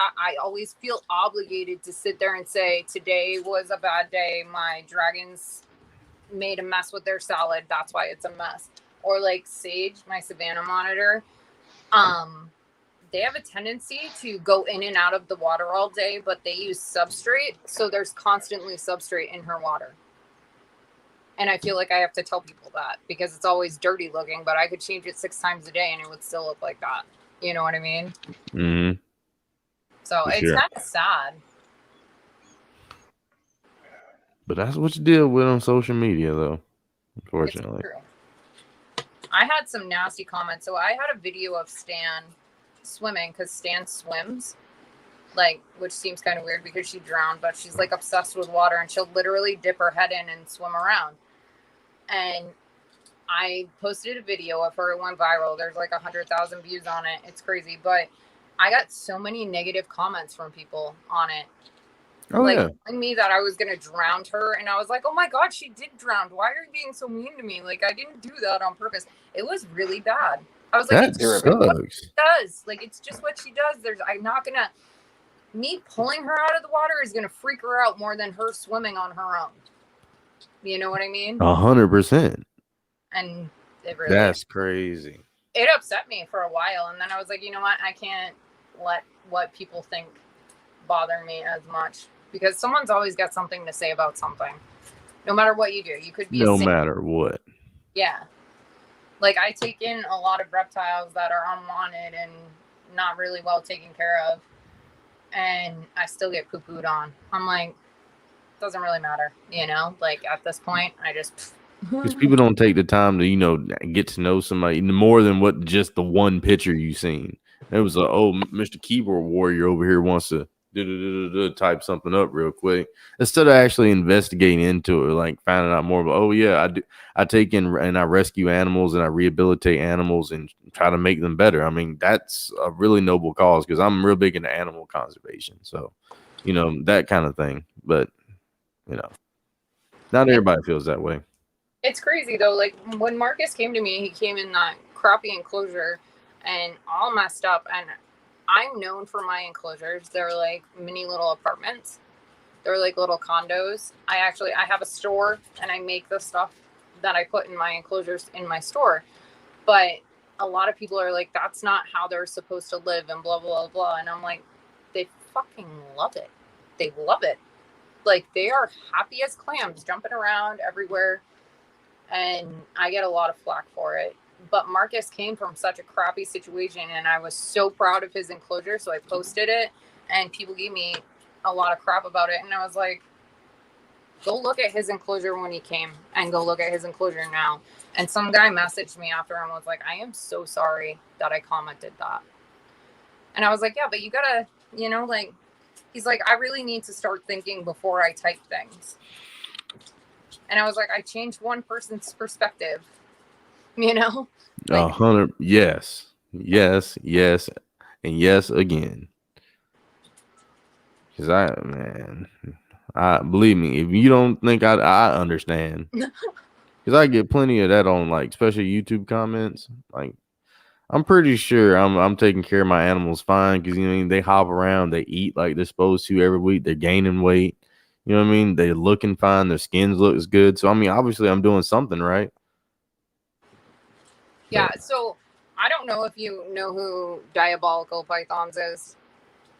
feel obligated to sit there and say, today was a bad day. My dragons made a mess with their salad. That's why it's a mess. Or like Sage, my Savannah monitor. They have a tendency to go in and out of the water all day, but they use substrate. So there's constantly substrate in her water. And I feel like I have to tell people that because it's always dirty looking, but I could change it 6 times a day and it would still look like that. You know what I mean? Mm-hmm. So it's kind of sad. But that's what you deal with on social media, though, unfortunately. I had some nasty comments. So I had a video of Stan swimming because Stan swims, like, which seems kind of weird because she drowned, but she's like obsessed with water and she'll literally dip her head in and swim around. And I posted a video of her. It went viral. There's like 100,000 views on it. It's crazy, but I got so many negative comments from people on it. Oh, like, telling me that I was gonna drown her, and I was like, "Oh my God, she did drown. Why are you being so mean to me? Like, I didn't do that on purpose." It was really bad. I was like, "That sucks." She does. Like, it's just what she does. I'm not gonna. Me pulling her out of the water is gonna freak her out more than her swimming on her own. You know what I mean? 100%. And it really. That's crazy. It upset me for a while, and then I was like, you know what? I can't let what people think bother me as much. Because someone's always got something to say about something. No matter what you do. You could be no matter what. Yeah. Like, I take in a lot of reptiles that are unwanted and not really well taken care of. And I still get poo-pooed on. I'm like, doesn't really matter. You know? Like, at this point, I just... Because people don't take the time to, you know, get to know somebody more than what just the one picture you seen. It was Mr. Keyboard Warrior over here wants to type something up real quick instead of actually investigating into it, like finding out more about, I take in and I rescue animals and I rehabilitate animals and try to make them better. I mean, that's a really noble cause because I'm real big into animal conservation. So you know, that kind of thing. But you know, not everybody feels that way. It's crazy though. Like when Marcus came to me, he came in that crappy enclosure and all messed up. And I'm known for my enclosures. They're like mini little apartments. They're like little condos. I have a store and I make the stuff that I put in my enclosures in my store. But a lot of people are like, that's not how they're supposed to live and blah, blah, blah. And I'm like, they fucking love it. They love it. Like they are happy as clams jumping around everywhere. And I get a lot of flack for it. But Marcus came from such a crappy situation and I was so proud of his enclosure. So I posted it and people gave me a lot of crap about it. And I was like, go look at his enclosure when he came and go look at his enclosure now. And some guy messaged me after and was like, I am so sorry that I commented that. And I was like, yeah, but you gotta, you know, like, he's like, I really need to start thinking before I type things. And I was like, I changed one person's perspective, you know? Like, 100, yes, and yes again. Because I believe me, if you don't think I understand, because I get plenty of that on like, especially YouTube comments. Like, I'm pretty sure I'm taking care of my animals fine because you know they hop around, they eat like they're supposed to every week, they're gaining weight. You know what I mean? They're looking fine, their skins looks good. So I mean, obviously, I'm doing something right. yeah. So I don't know if you know who Diabolical Pythons is.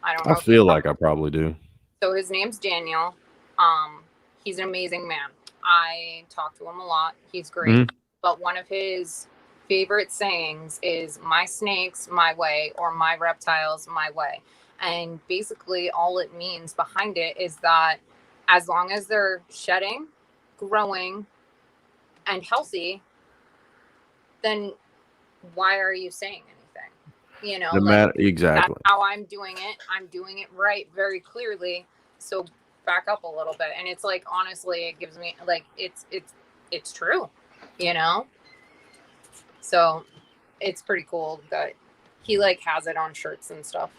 I don't know. I feel like I probably do. So his name's Daniel. He's an amazing man. I talk to him a lot. He's great. Mhm. But one of his favorite sayings is my snakes my way or my reptiles my way. And basically all it means behind it is that as long as they're shedding, growing, and healthy, then why are you saying anything? You know, No like matter exactly. that's how I'm doing it. I'm doing it right very clearly. So back up a little bit. And it's like honestly, it gives me like it's true, you know? So it's pretty cool that he like has it on shirts and stuff.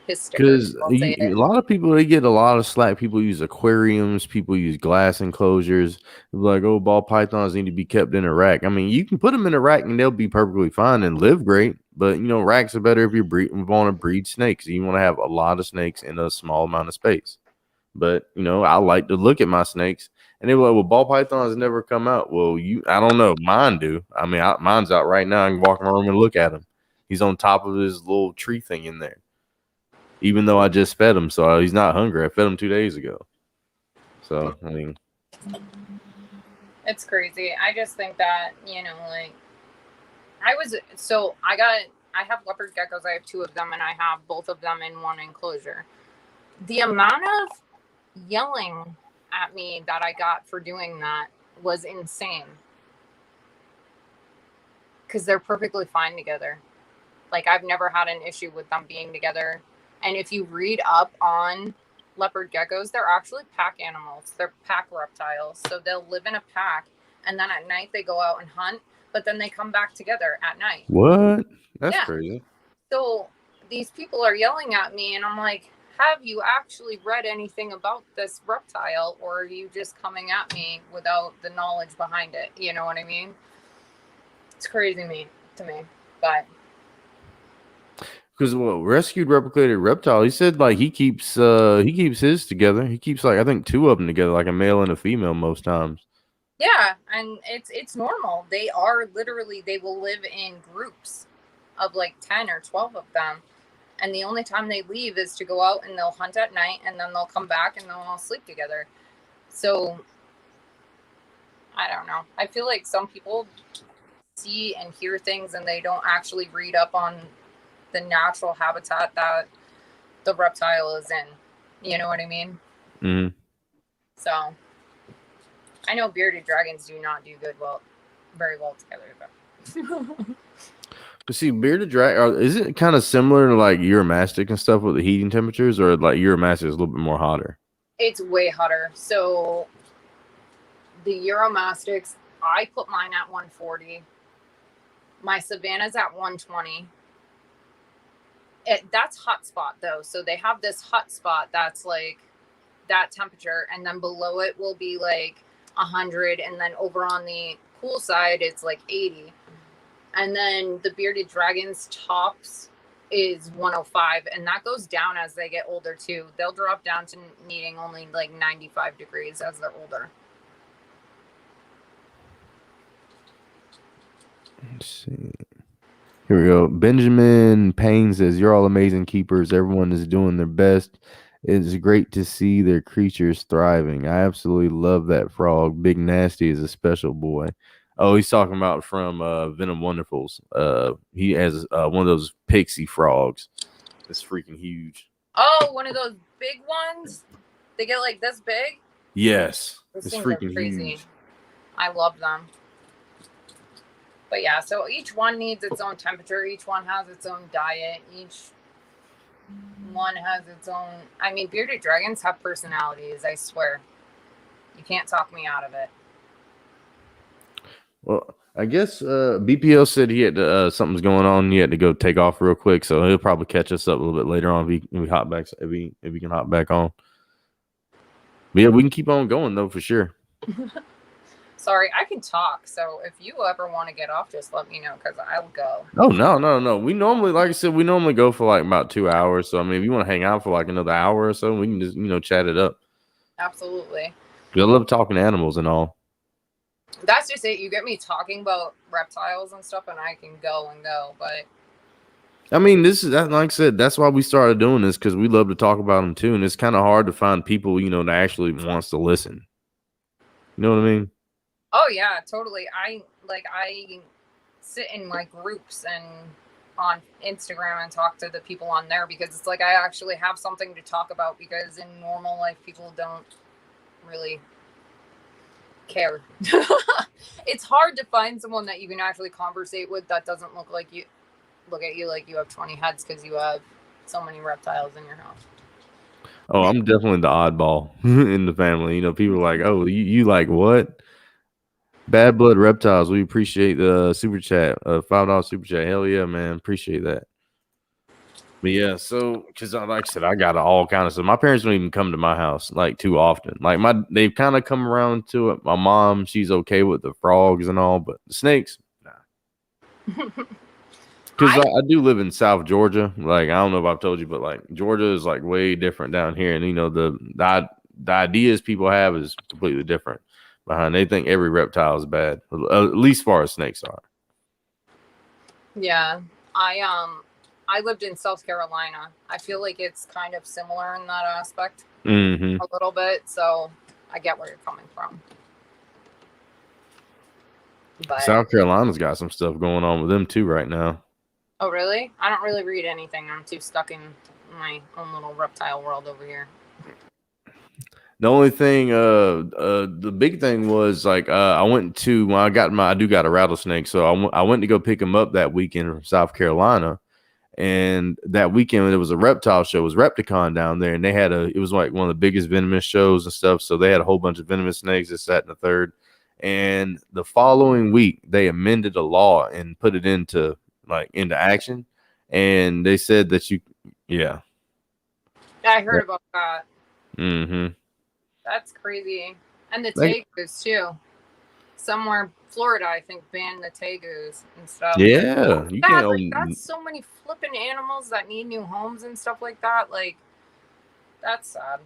His stickers. Because I'll say a it. lot of people, they get a lot of slack. People use aquariums, people use glass enclosures. They're like, oh, ball pythons need to be kept in a rack. I mean, you can put them in a rack and they'll be perfectly fine and live great. But you know, racks are better if you want to breed snakes. You want to have a lot of snakes in a small amount of space. But you know, I like to look at my snakes, and they were like, well, ball pythons never come out. Well, I don't know, mine do. I mean, mine's out right now. I can walk around and look at him. He's on top of his little tree thing in there. Even though I just fed him, so he's not hungry. I fed him 2 days ago. So I mean, it's crazy. I just think that, you know, like I have leopard geckos. I have 2 of them and I have both of them in one enclosure. The amount of yelling at me that I got for doing that was insane. Because they're perfectly fine together. Like I've never had an issue with them being together. And if you read up on leopard geckos, they're actually pack animals. They're pack reptiles. So they'll live in a pack and then at night they go out and hunt, but then they come back together at night. what? That's crazy. So these people are yelling at me and I'm like, have you actually read anything about this reptile or are you just coming at me without the knowledge behind it? You know what I mean? It's crazy to me, but Because rescued replicated reptile, he said like he keeps his together. He keeps like I think 2 of them together, like a male and a female most times. yeah, and it's normal. They are literally they will live in groups of like 10 or 12 of them. And the only time they leave is to go out and they'll hunt at night and then they'll come back and they'll all sleep together. So I don't know. I feel like some people see and hear things and they don't actually read up on the natural habitat that the reptile is in. You know what I mean? Mm-hmm. So I know bearded dragons do not do very well together. But But see, bearded dragon, is it kind of similar to like Euromastic and stuff with the heating temperatures, or like Euromastic is a little bit more hotter? It's way hotter. So the Euromastics, I put mine at 140. My Savannah's at 120. That's hot spot though. So they have this hot spot that's like that temperature, and then below it will be like 100, and then over on the cool side it's like 80. And then the bearded dragon's tops is 105, and that goes down as they get older too. They'll drop down to needing only like 95 degrees as they're older. Let's see. Here we go. Benjamin Payne says, "You're all amazing keepers. Everyone is doing their best. It's great to see their creatures thriving. I absolutely love that frog. Big Nasty is a special boy." Oh, he's talking about from Venom Wonderfuls. He has one of those pixie frogs. It's freaking huge. Oh, one of those big ones. They get like this big. Yes, Those it's things are freaking crazy. huge. I love them. But yeah, so each one needs its own temperature. Each one has its own diet. Each one has its own. I mean, bearded dragons have personalities. I swear, you can't talk me out of it. Well, I guess BPO said he had to, something's going on. He had to go take off real quick, so he'll probably catch us up a little bit later on if we hop back. If we can hop back on. But yeah, we can keep on going though for sure. Sorry, I can talk. So if you ever want to get off, just let me know because I'll go. Oh no. We normally, like I said, we normally go for like about 2 hours. So I mean, if you want to hang out for like another hour or so, we can just chat it up. Absolutely. I love talking to animals and all. That's just it. You get me talking about reptiles and stuff, and I can go and go. But I mean, this is like I said, that's why we started doing this because we love to talk about them too, and it's kind of hard to find people that actually wants to listen. You know what I mean? oh yeah, totally. I sit in my groups and on Instagram and talk to the people on there because it's like I actually have something to talk about because in normal life people don't really care. It's hard to find someone that you can actually conversate with that doesn't look at you like you have 20 heads because you have so many reptiles in your house. Oh, I'm definitely the oddball in the family. People are like, "Oh, you like what?" Bad Blood Reptiles. We appreciate the super chat, $5 super chat. Hell yeah, man, appreciate that. But yeah, so because like I said, I got all kind of stuff. My parents don't even come to my house like too often. Like they've kind of come around to it. My mom, she's okay with the frogs and all, but the snakes, nah. Because I do live in South Georgia. Like I don't know if I've told you, but like Georgia is like way different down here, and the ideas people have is completely different. Behind they think every reptile is bad, at least as far as snakes are. Yeah, I lived in South Carolina. I feel like it's kind of similar in that aspect a little bit, so I get where you're coming from. But South Carolina's got some stuff going on with them too right now. oh really? I don't really read anything. I'm too stuck in my own little reptile world over here. The only thing, the big thing was like I went to when I do got a rattlesnake, so I went to go pick him up that weekend from South Carolina, and that weekend there was a reptile show, it was Repticon down there, and they had it was like one of the biggest venomous shows and stuff, so they had a whole bunch of venomous snakes, this, that, and the third, and the following week they amended a law and put it into action, and they said that yeah. I heard about that. Mm-hmm. That's crazy. And the tegus too. Somewhere Florida, I think, banned the tegus and stuff. Yeah, you can't. That's so many flipping animals that need new homes and stuff like that. Like, that's sad.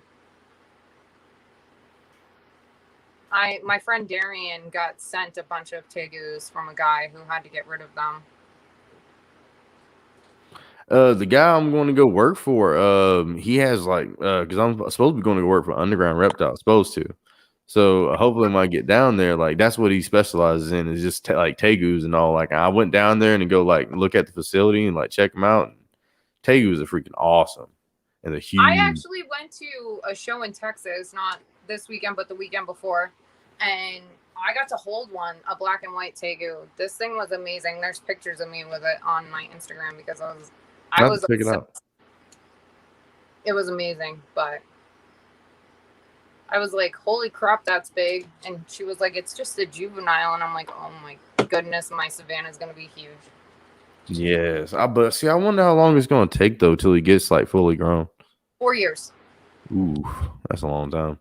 My friend Darian got sent a bunch of tegus from a guy who had to get rid of them. The guy I'm going to go work for, he has because I'm supposed to be going to work for Underground Reptile, supposed to. So hopefully when I get down there, like that's what he specializes in is just like tegus and all. Like I went down there and go like look at the facility and like check them out. And tegus are freaking awesome, and they're huge. I actually went to a show in Texas, not this weekend, but the weekend before, and I got to hold one, a black and white tegu. This thing was amazing. There's pictures of me with it on my Instagram because I was pick it up. It was amazing, but I was like, holy crap, that's big. And she was like, it's just a juvenile. And I'm like, oh my goodness, my Savannah's going to be huge. Yes, but see, I wonder how long it's gonna take though till he gets like fully grown. 4 years. Ooh, that's a long time.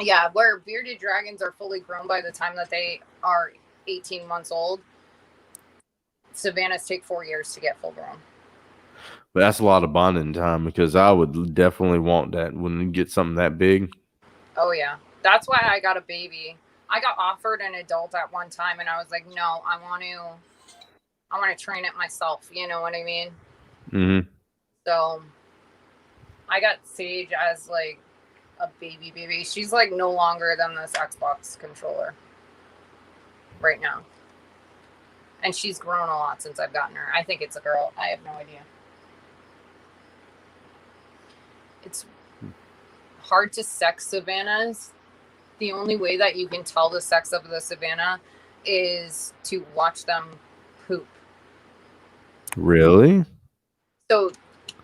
Yeah, where bearded dragons are fully grown by the time that they are 18 months old. Savannas take 4 years to get full grown. But that's a lot of bonding time because I would definitely want that when you get something that big. Oh yeah, that's why I got a baby. I got offered an adult at one time, and I was like, no, I want to train it myself. You know what I mean? Mm-hmm. So I got Sage as like a baby. She's like no longer than this Xbox controller right now. And she's grown a lot since I've gotten her. I think it's a girl. I have no idea. It's hard to sex savannas. The only way that you can tell the sex of the savanna is to watch them poop. Really? So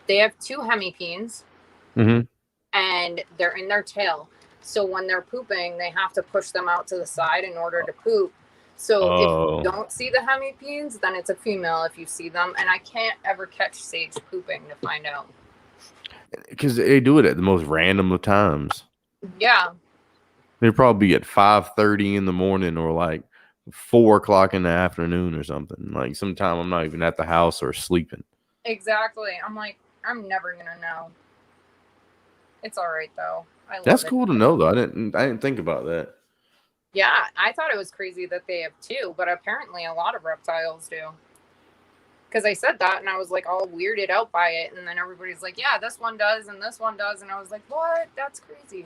they have 2 hemipenes. Mm-hmm. And they're in their tail. So when they're pooping, they have to push them out to the side in order to poop. So if you don't see the hemipenes, then it's a female if you see them. And I can't ever catch Sage pooping to find out. Because they do it at the most random of times. Yeah. They'd probably be at 5:30 in the morning or like 4 o'clock in the afternoon or something. Like sometime I'm not even at the house or sleeping. Exactly. I'm like, I'm never gonna know. It's all right though. I love That's it. cool to know though. I didn't think about that. Yeah, I thought it was crazy that they have 2, but apparently a lot of reptiles do. Because I said that and I was like all weirded out by it, and then everybody's like, yeah, this one does and this one does, and I was like, what? That's crazy.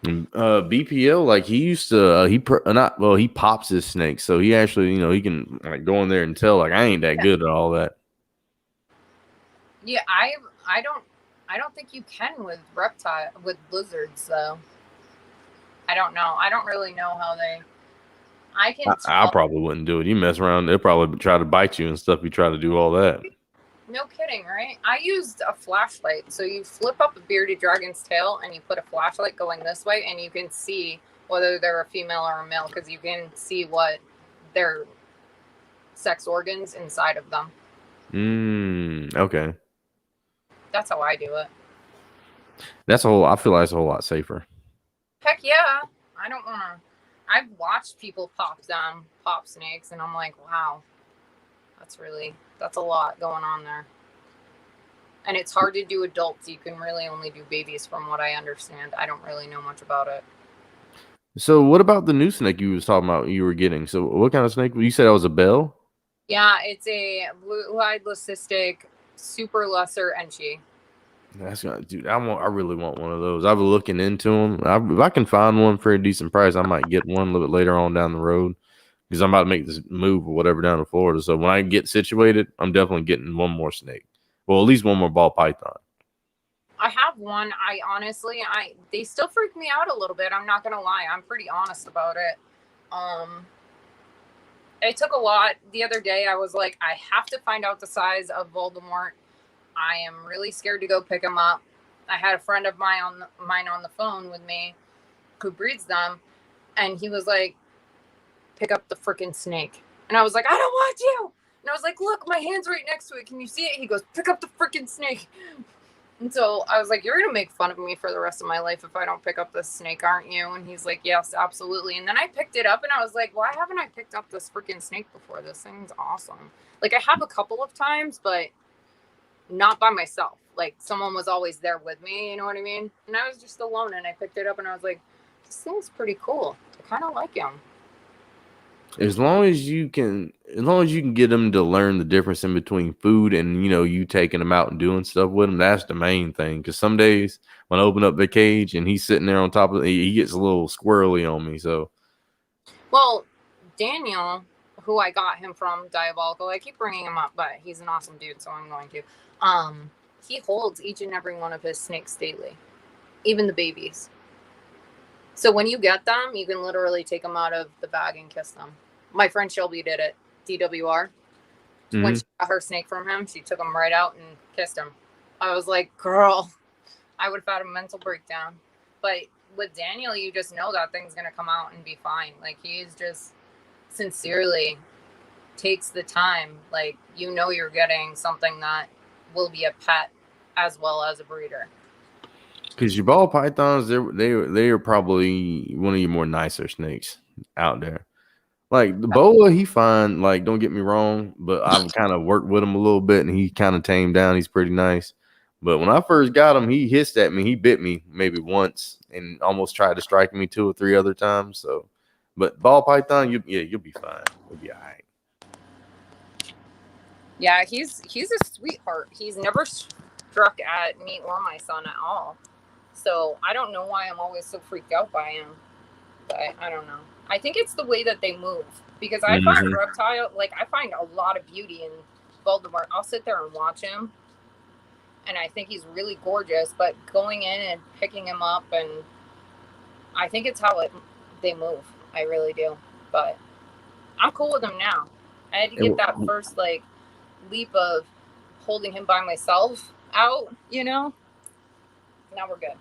BPL, like he used to he pops his snake, so he actually, he can like go in there and tell like I ain't that good at all that. Yeah, I don't think you can with lizards though. I don't know. I don't really know how they. I probably wouldn't do it. You mess around, they'll probably try to bite you and stuff. You try to do all that. No kidding, right? I used a flashlight. So you flip up a bearded dragon's tail and you put a flashlight going this way, and you can see whether they're a female or a male because you can see what their sex organs inside of them. Okay. That's how I do it. I feel like it's a whole lot safer. Heck yeah. I don't want to. I've watched people pop snakes, and I'm like, wow, that's a lot going on there. And it's hard to do adults. You can really only do babies from what I understand. I don't really know much about it. So what about the new snake you was talking about you were getting? So what kind of snake? You said that was a bell? Yeah, it's a blue-eyed leucistic super lesser enchi. That's gonna, dude. I really want one of those. I've been looking into them. If I can find one for a decent price, I might get one a little bit later on down the road because I'm about to make this move or whatever down to Florida. So when I get situated, I'm definitely getting one more snake. Well, at least one more ball python. I have one. They still freak me out a little bit. I'm not gonna lie. I'm pretty honest about it. It took a lot. The other day, I was like, I have to find out the size of Voldemort. I am really scared to go pick him up. I had a friend of mine on the phone with me who breeds them, and he was like, pick up the freaking snake. And I was like, I don't want you. And I was like, look, my hand's right next to it. Can you see it? He goes, pick up the freaking snake. And so I was like, you're going to make fun of me for the rest of my life if I don't pick up this snake, aren't you? And he's like, yes, absolutely. And then I picked it up and I was like, why haven't I picked up this freaking snake before? This thing's awesome. Like, I have a couple of times, but not by myself. Like, someone was always there with me, you know what I mean? And I was just alone, and I picked it up, and I was like, this thing's pretty cool. I kind of like him. As long as you can get them to learn the difference in between food and, you taking them out and doing stuff with them, that's the main thing. Because some days when I open up the cage and he's sitting there on top of it, he gets a little squirrely on me. So, well, Daniel, who I got him from Diabolical, I keep bringing him up, but he's an awesome dude, so I'm going to. He holds each and every one of his snakes daily, even the babies. So when you get them, you can literally take them out of the bag and kiss them. My friend Shelby did it, DWR. Mm-hmm. When she got her snake from him, she took him right out and kissed him. I was like, girl, I would have had a mental breakdown. But with Daniel, you just know that thing's going to come out and be fine. Like, he is just sincerely takes the time, like, you know, you're getting something that will be a pet as well as a breeder. Because your ball pythons, they are probably one of your more nicer snakes out there. Like the boa, he fine. Like, don't get me wrong, but I've kind of worked with him a little bit, and he kind of tamed down. He's pretty nice. But when I first got him, he hissed at me. He bit me maybe once, and almost tried to strike me 2 or 3 other times. So, but ball python, you'll be fine. You'll be all right. Yeah, he's a sweetheart. He's never struck at me or my son at all. So I don't know why I'm always so freaked out by him. But I don't know. I think it's the way that they move. Because I find Reptile, like, I find a lot of beauty in Voldemort. I'll sit there and watch him. And I think he's really gorgeous. But going in and picking him up, and I think it's how they move. I really do. But I'm cool with him now. I had to get that first, like, leap of holding him by myself out, you know? Now we're good.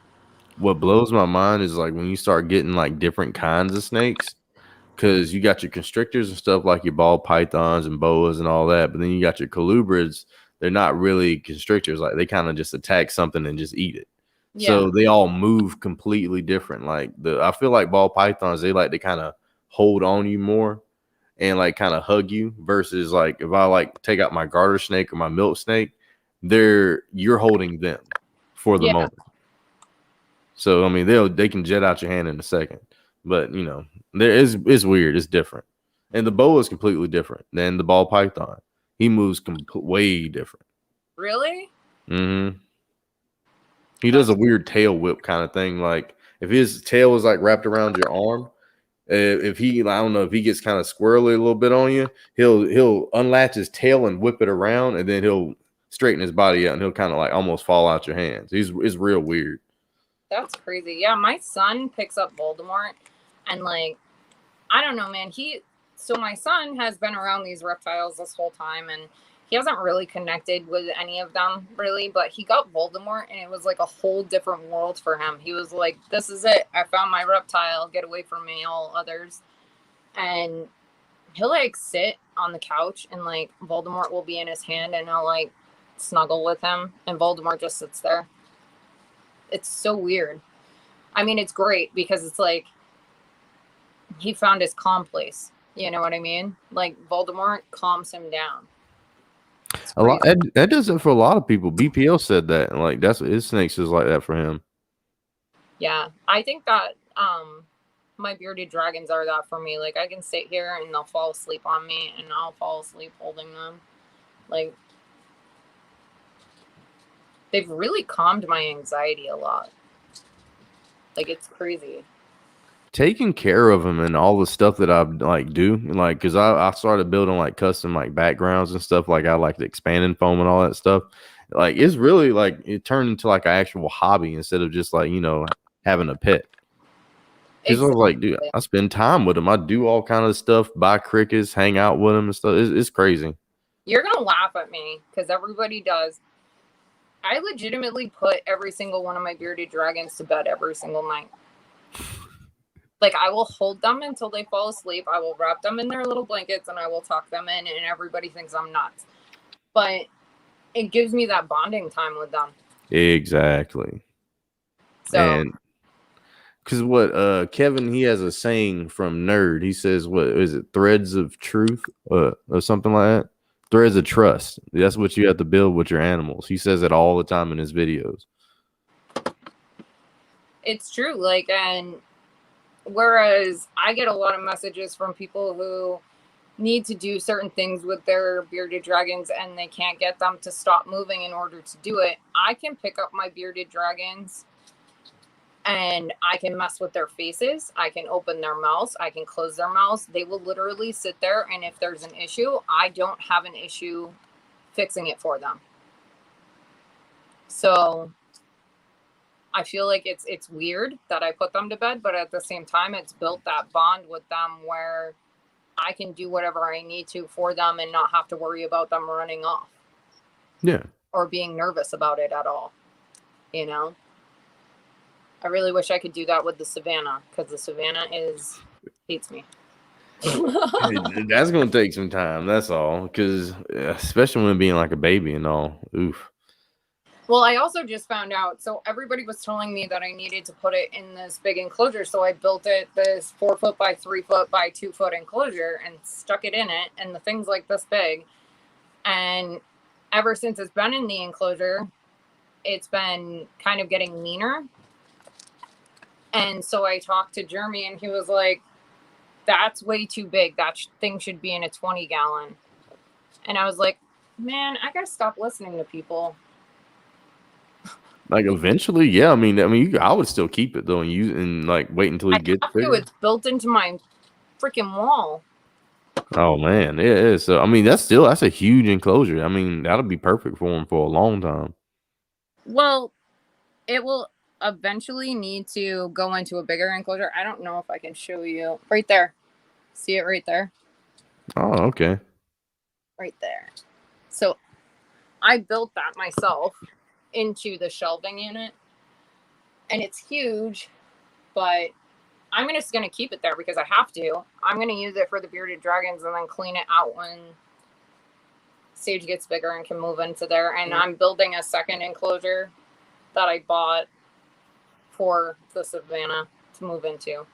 What blows my mind is like when you start getting like different kinds of snakes, because you got your constrictors and stuff like your ball pythons and boas and all that, but then you got your colubrids. They're not really constrictors. Like, they kind of just attack something and just eat it. Yeah. So they all move completely different. Like I feel like ball pythons, they like to kind of hold on you more and like kind of hug you, versus like if I like take out my garter snake or my milk snake, you're holding them for the moment. So I mean, they can jet out your hand in a second, but you know, it's weird. It's different, and the boa is completely different than the ball python. He moves way different. Really? Mm-hmm. He does a weird tail whip kind of thing. Like if his tail is like wrapped around your arm, if he, I don't know, if he gets kind of squirrely a little bit on you, he'll unlatch his tail and whip it around, and then he'll straighten his body out, and he'll kind of like almost fall out your hands. It's real weird. That's crazy. Yeah, my son picks up Voldemort, and like, I don't know, man. So my son has been around these reptiles this whole time, and he hasn't really connected with any of them, really, but he got Voldemort, and it was like a whole different world for him. He was like, this is it. I found my reptile. Get away from me, all others. And he'll like sit on the couch, and like Voldemort will be in his hand, and I'll like snuggle with him, and Voldemort just sits there. It's so weird. I mean, it's great because it's like he found his calm place. You know what I mean? Like Voldemort calms him down. A lot that does it for a lot of people. BPL said that, and like that's what his snakes is like that for him. Yeah, I think that my bearded dragons are that for me. Like I can sit here and they'll fall asleep on me, and I'll fall asleep holding them. Like they've really calmed my anxiety a lot. Like it's crazy. Taking care of them and all the stuff that I like do, like, because I started building like custom like backgrounds and stuff. Like I like the expanding foam and all that stuff. Like it's really like it turned into like an actual hobby instead of just like, you know, having a pet. Because I was like, dude, I spend time with them. I do all kind of stuff, buy crickets, hang out with them and stuff. It's crazy. You're gonna laugh at me because everybody does. I legitimately put every single one of my bearded dragons to bed every single night. Like I will hold them until they fall asleep. I will wrap them in their little blankets and I will tuck them in, and everybody thinks I'm nuts. But it gives me that bonding time with them. Exactly. So, and because what Kevin, he has a saying from Nerd. He says, what is it? Threads of truth or something like that. Threads of trust. That's what you have to build with your animals. He says it all the time in his videos. It's true. Like, and whereas I get a lot of messages from people who need to do certain things with their bearded dragons and they can't get them to stop moving in order to do it, I can pick up my bearded dragons and I can mess with their faces. I can open their mouths. I can close their mouths. They will literally sit there, and if there's an issue, I don't have an issue fixing it for them. So I feel like it's weird that I put them to bed, but at the same time, it's built that bond with them where I can do whatever I need to for them and not have to worry about them running off. Yeah. Or being nervous about it at all. You know? I really wish I could do that with the Savannah, because the Savannah hates me. That's gonna take some time. That's all, because especially when being like a baby and all. Oof. Well, I also just found out. So everybody was telling me that I needed to put it in this big enclosure. So I built it this 4 foot by 3 foot by 2 foot enclosure and stuck it in it. And the thing's like this big. And ever since it's been in the enclosure, it's been kind of getting meaner. And so I talked to Jeremy and he was like, that's way too big. That thing should be in a 20 gallon. And I was like, man, I got to stop listening to people. Like eventually, yeah. I mean, I would still keep it though, and use and like wait until he gets bigger. It's built into my freaking wall. Oh man, it is. So I mean, that's a huge enclosure. I mean, that'll be perfect for him for a long time. Well, it will eventually need to go into a bigger enclosure. I don't know if I can show you right there. See it right there? Oh, okay. Right there. So I built that myself into the shelving unit, and it's huge, but I'm just going to keep it there because I have to. I'm going to use it for the bearded dragons and then clean it out when Sage gets bigger and can move into there. And I'm building a second enclosure that I bought for the savannah to move into.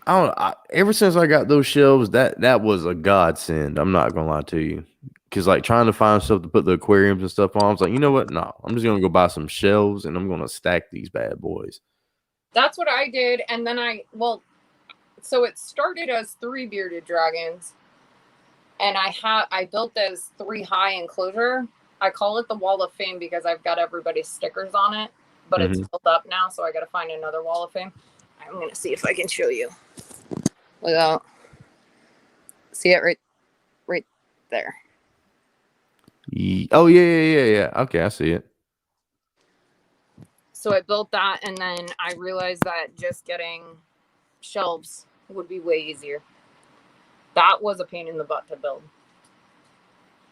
Ever since I got those shelves, that was a godsend. I'm not gonna lie to you, because like trying to find stuff to put the aquariums and stuff on, I was like, you know what? No, I'm just gonna go buy some shelves and I'm gonna stack these bad boys. That's what I did, and then so it started as 3 bearded dragons, and I built this 3 high enclosure. I call it the Wall of Fame because I've got everybody's stickers on it, but it's filled up now, so I got to find another Wall of Fame. I'm gonna see if I can show you without. See it right there. Oh yeah. Okay, I see it. So I built that, and then I realized that just getting shelves would be way easier. That was a pain in the butt to build.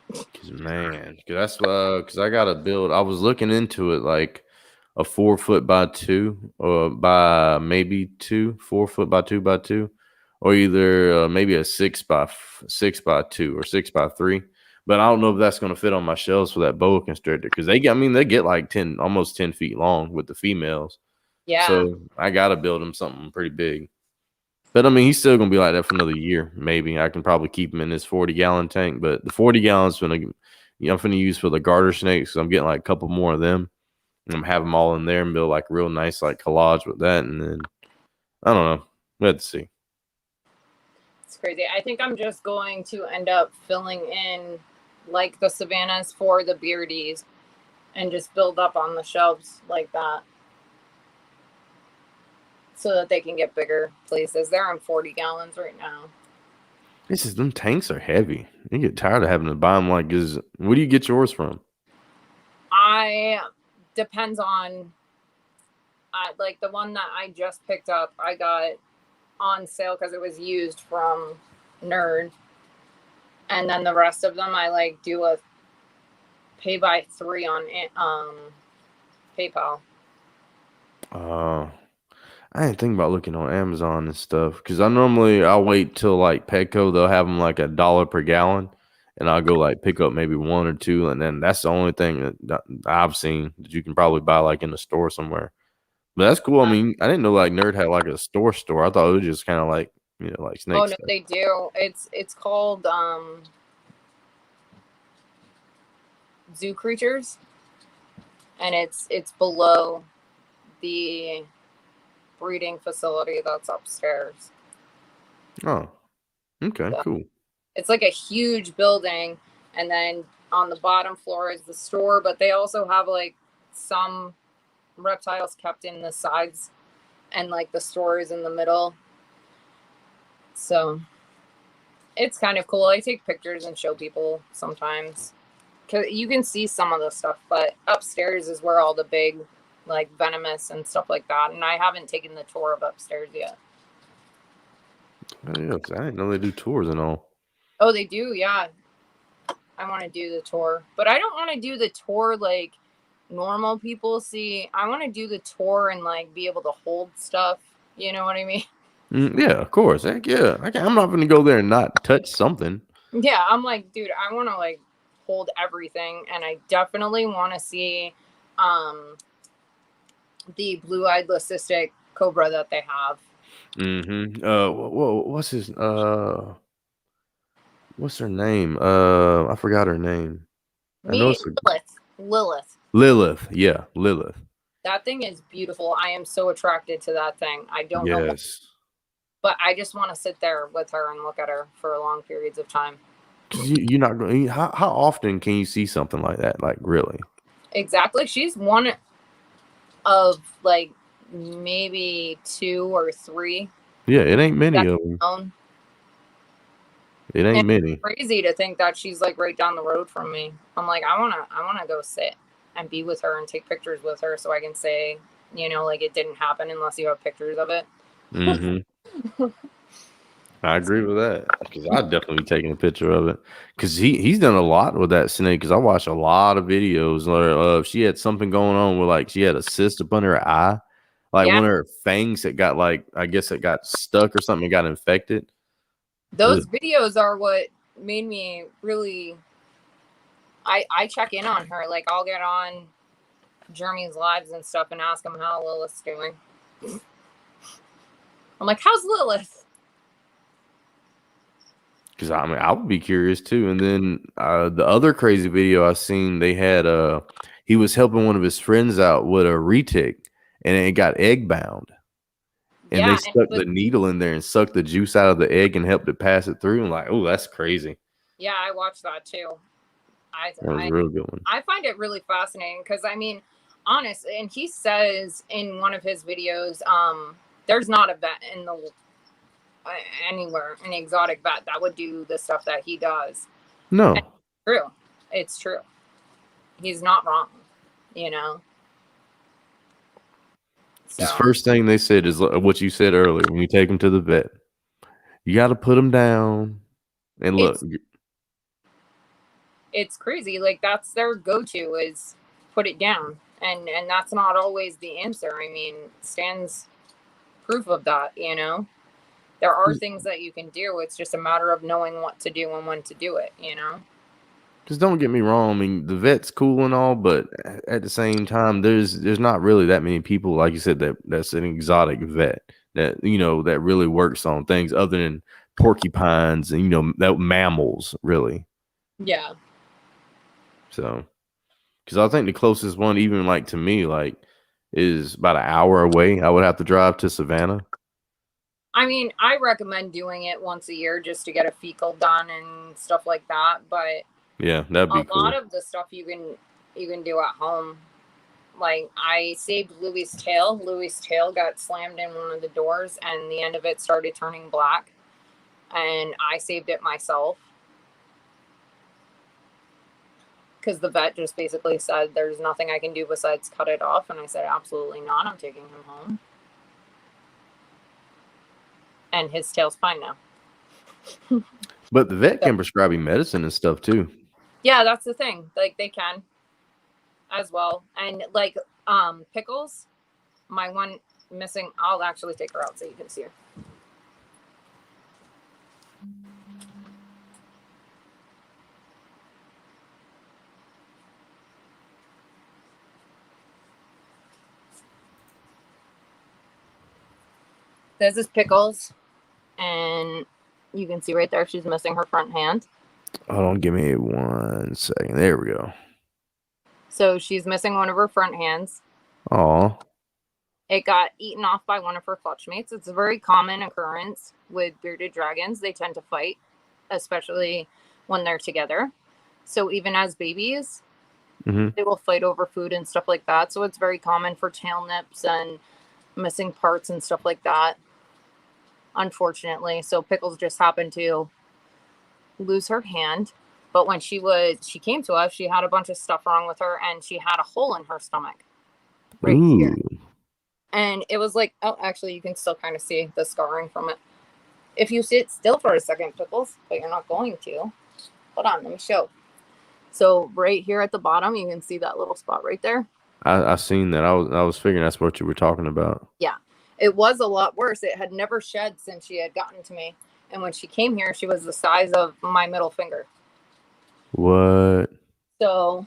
Because I got to build. I was looking into it like a 4 foot by 2, or by maybe 4 foot by 2 by 2, or either maybe a 6 by 2 or 6 by 3. But I don't know if that's going to fit on my shelves for that boa constrictor, because they get like almost 10 feet long with the females. Yeah. So I got to build him something pretty big. But I mean, he's still gonna be like that for another year. Maybe I can probably keep him in this 40-gallon tank. But the 40 gallons I'm gonna use for the garter snakes. So I'm getting like a couple more of them. And I'm having them all in there and build like real nice like collage with that. And then I don't know. Let's see. It's crazy. I think I'm just going to end up filling in like the savannas for the beardies and just build up on the shelves like that, so that they can get bigger places. They're in 40 gallons right now. This is them tanks are heavy. You get tired of having to buy them. Like, where do you get yours from? Depends on like the one that I just picked up. I got on sale because it was used from Nerd, and then the rest of them I like do a pay by 3 on PayPal. I didn't think about looking on Amazon and stuff, because I'll wait till like Petco, they'll have them like $1 per gallon, and I'll go like pick up maybe 1 or 2, and then that's the only thing that I've seen that you can probably buy like in the store somewhere. But that's cool. I mean, I didn't know like Nerd had like a store. I thought it was just kind of like, like snakes. Oh no, they do. It's called Zoo Creatures, and it's below the breeding facility that's upstairs. Oh, okay, so, cool. It's like a huge building, and then on the bottom floor is the store, but they also have like some reptiles kept in the sides, and like the store is in the middle. So it's kind of cool. I take pictures and show people sometimes, because you can see some of the stuff, but upstairs is where all the big like venomous and stuff like that, and I haven't taken the tour of upstairs yet. Oh, yeah, because I didn't know they do tours and all. Oh, they do, yeah. I want to do the tour, but I don't want to do the tour like normal people see. I want to do the tour and like be able to hold stuff. You know what I mean? Yeah, of course. Heck yeah. I'm not going to go there and not touch something. Yeah, I'm like, dude, I want to like hold everything, and I definitely want to see the blue-eyed leucistic cobra that they have. Mm-hmm. What's her name? I forgot her name. I know Me, it's Lilith. Lilith. Yeah, Lilith. That thing is beautiful. I am so attracted to that thing. I don't know why, Yes. but I just want to sit there with her and look at her for long periods of time. Because you're not going. How often can you see something like that? Like really? Exactly. She's one of like maybe 2 or 3. Yeah, it ain't many That's of them. known. It ain't And many. it's crazy to think that she's like right down the road from me. I'm like, I wanna go sit and be with her and take pictures with her so I can say, like it didn't happen unless you have pictures of it. Mm-hmm. I agree with that because I'd definitely be taking a picture of it because he's done a lot with that snake. Because I watched a lot of videos of she had something going on with like she had a cyst up under her eye, like Yeah. one of her fangs that got like I guess it got stuck or something, it got infected. Those Ugh. videos are what made me really. I check in on her. Like I'll get on Jeremy's lives and stuff and ask him how Lilith's doing. I'm like, how's Lilith? Because I mean, I would be curious too. And then the other crazy video I seen, they had he was helping one of his friends out with a retic, and it got egg bound, and they Yeah, stuck the needle in there and sucked the juice out of the egg and helped it pass it through. And like, oh, that's crazy. yeah, I watched that too. That was a real good one. I find it really fascinating because I mean, honest, and he says in one of his videos, there's not a vet in the anywhere, an exotic vet that would do the stuff that he does. No, And it's true. He's not wrong, you know. So. His first thing they said is what you said earlier when you take him to the vet. You got to put him down and look. It's crazy. Like that's their go-to is put it down, and that's not always the answer. I mean, Stan's proof of that. You know, there are things that you can do. It's just a matter of knowing what to do and when to do it. You know. Just don't get me wrong. I mean, the vet's cool and all, but at the same time, there's not really that many people, like you said, that's an exotic vet that that really works on things other than porcupines and that mammals really. Yeah. So, because I think the closest one, even like to me, like is about an hour away. I would have to drive to Savannah. I mean, I recommend doing it once a year just to get a fecal done and stuff like that. But yeah, that'd be cool. A lot of the stuff you can do at home. Like I saved Louie's tail. Louie's tail got slammed in one of the doors, and the end of it started turning black. And I saved it myself because the vet just basically said there's nothing I can do besides cut it off, and I said absolutely not. I'm taking him home. And his tail's fine now. But the vet can prescribe you medicine and stuff too. Yeah, that's the thing. Like they can as well. And like Pickles, my one missing, I'll actually take her out so you can see her. This is Pickles, and you can see right there she's missing her front hand. Hold on, give me 1 second. There we go. So she's missing one of her front hands. Aw. It got eaten off by one of her clutch mates. It's a very common occurrence with bearded dragons. They tend to fight, especially when they're together. So even as babies, they will fight over food and stuff like that. So it's very common for tail nips and missing parts and stuff like that, unfortunately. So Pickles just happened to lose her hand. But when she came to us, she had a bunch of stuff wrong with her, and she had a hole in her stomach right here. And it was like, oh, actually, you can still kind of see the scarring from it. If you sit still for a second, Pickles, but you're not going to. Hold on, let me show. So right here at the bottom, you can see that little spot right there. I've seen that. I was figuring that's what you were talking about. Yeah. It was a lot worse. It had never shed since she had gotten to me. And when she came here, she was the size of my middle finger. What? So,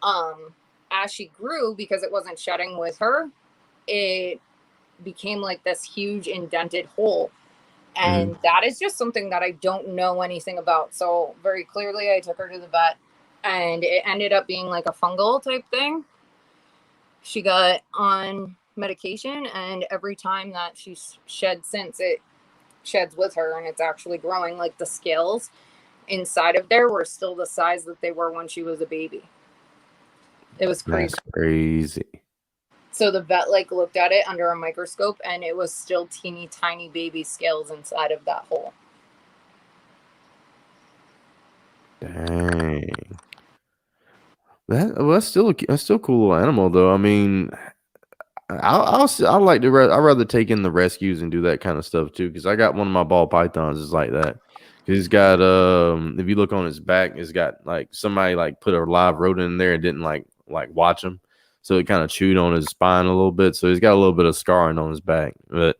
as she grew, because it wasn't shedding with her, it became like this huge indented hole. And that is just something that I don't know anything about. So very clearly I took her to the vet, and it ended up being like a fungal type thing. She got on medication, and every time that she's shed since, it sheds with her, and it's actually growing. Like the scales inside of there were still the size that they were when she was a baby. It was crazy. That's crazy. So the vet like looked at it under a microscope, and it was still teeny tiny baby scales inside of that hole. Dang. That's still a cool little animal though. I mean, I like to I'd rather take in the rescues and do that kind of stuff too, because I got one of my ball pythons is like that. He's got if you look on his back, it's got like somebody like put a live rodent in there and didn't like watch him, so it kind of chewed on his spine a little bit, so he's got a little bit of scarring on his back, but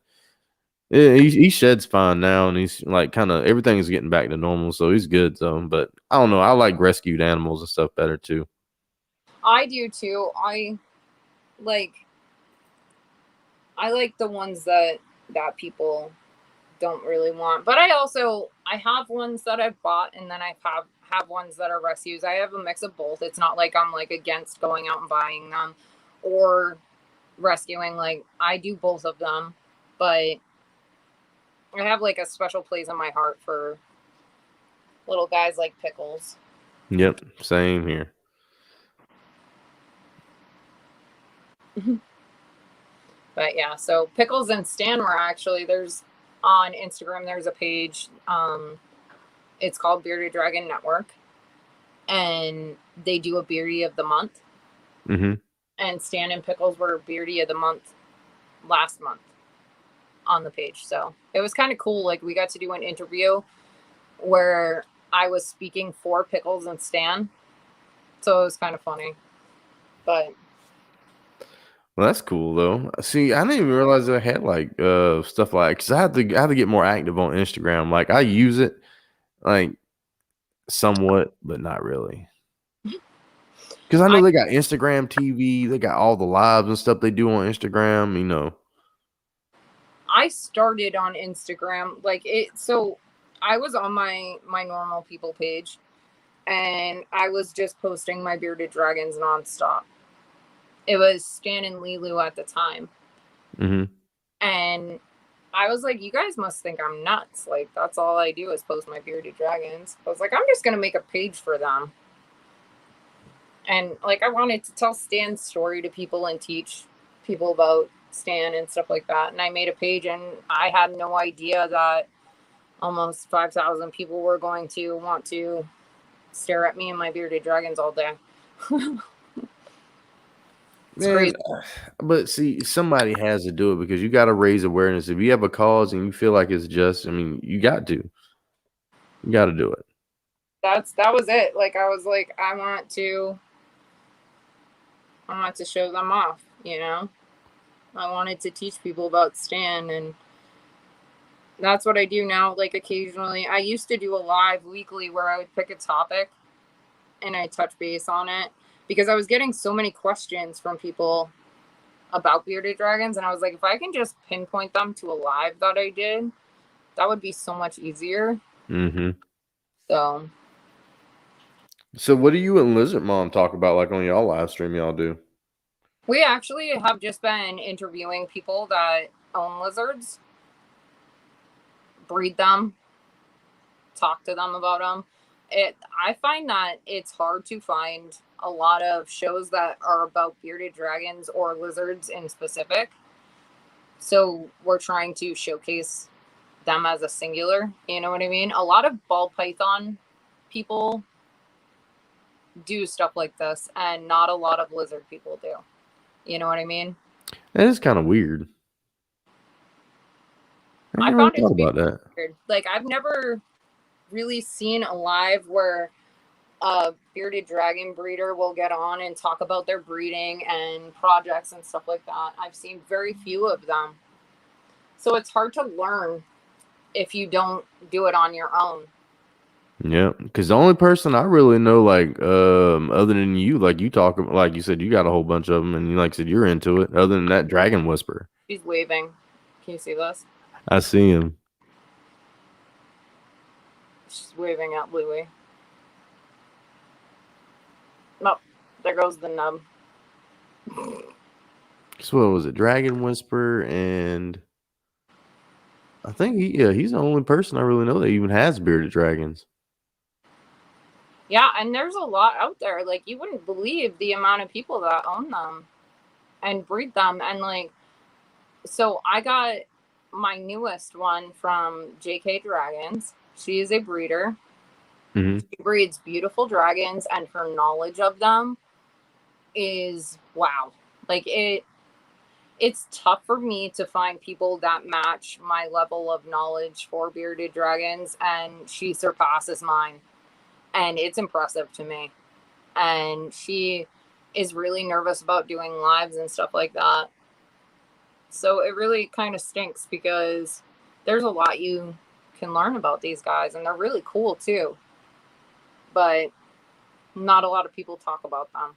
yeah, he sheds fine now, and he's like kind of everything's getting back to normal, so he's good. So, but I don't know, I like rescued animals and stuff better too. I do too. I like the ones that people don't really want, but I have ones that I've bought, and then I have ones that are rescues. I have a mix of both. It's not like I'm like against going out and buying them or rescuing. Like I do both of them, but I have like a special place in my heart for little guys like Pickles. Yep, same here. But yeah, so Pickles and Stan were actually, there's on Instagram, there's a page. It's called Bearded Dragon Network, and they do a Beardy of the Month. Mm-hmm. And Stan and Pickles were Beardy of the Month last month on the page. So it was kind of cool. Like we got to do an interview where I was speaking for Pickles and Stan. So it was kind of funny. But well, that's cool though. See, I didn't even realize I had like stuff like, because I had to get more active on Instagram. Like I use it like somewhat, but not really. Because I know they got Instagram TV, they got all the lives and stuff they do on Instagram, you know. I started on Instagram like it, so I was on my normal people page, and I was just posting my bearded dragons nonstop. It was Stan and Lilu at the time. Mm-hmm. And I was like, you guys must think I'm nuts. Like, that's all I do is post my bearded dragons. I was like, I'm just going to make a page for them. And, like, I wanted to tell Stan's story to people and teach people about Stan and stuff like that. And I made a page, and I had no idea that almost 5,000 people were going to want to stare at me and my bearded dragons all day. Man, but see, somebody has to do it, because you got to raise awareness. If you have a cause and you feel like it's just, I mean, you got to do it. That was it. Like, I was like, I want to show them off, you know? I wanted to teach people about Stan, and that's what I do now. Like, occasionally, I used to do a live weekly where I would pick a topic and I touch base on it, because I was getting so many questions from people about bearded dragons, and I was like, if I can just pinpoint them to a live that I did, that would be so much easier. Mm-hmm. So what do you and Lizard Mom talk about, like on y'all live stream y'all do? We actually have just been interviewing people that own lizards, breed them, talk to them about them. I find that it's hard to find a lot of shows that are about bearded dragons or lizards in specific. So we're trying to showcase them as a singular, you know what I mean? A lot of ball python people do stuff like this, and not a lot of lizard people do. You know what I mean? That is kind of weird. I never thought about that. Weird. Like, I've never really seen a live where a bearded dragon breeder will get on and talk about their breeding and projects and stuff like that. I've seen very few of them. So it's hard to learn if you don't do it on your own. Yeah, because the only person I really know, like, other than you, like you talk, like you said, you got a whole bunch of them, and you like said you're into it. Other than that, Dragon Whisperer, She's waving. Can you see this? I see him. She's waving at Bluey. Nope. There goes the nub. So what was it? Dragon Whisperer, and I think he's the only person I really know that even has bearded dragons. Yeah, and there's a lot out there. Like, you wouldn't believe the amount of people that own them and breed them. And, like, so I got my newest one from JK Dragons. She is a breeder. Mm-hmm. She breeds beautiful dragons, and her knowledge of them is wow. Like, it's tough for me to find people that match my level of knowledge for bearded dragons, and she surpasses mine. And it's impressive to me. And she is really nervous about doing lives and stuff like that. So it really kind of stinks because there's a lot you can learn about these guys, and they're really cool too. But not a lot of people talk about them.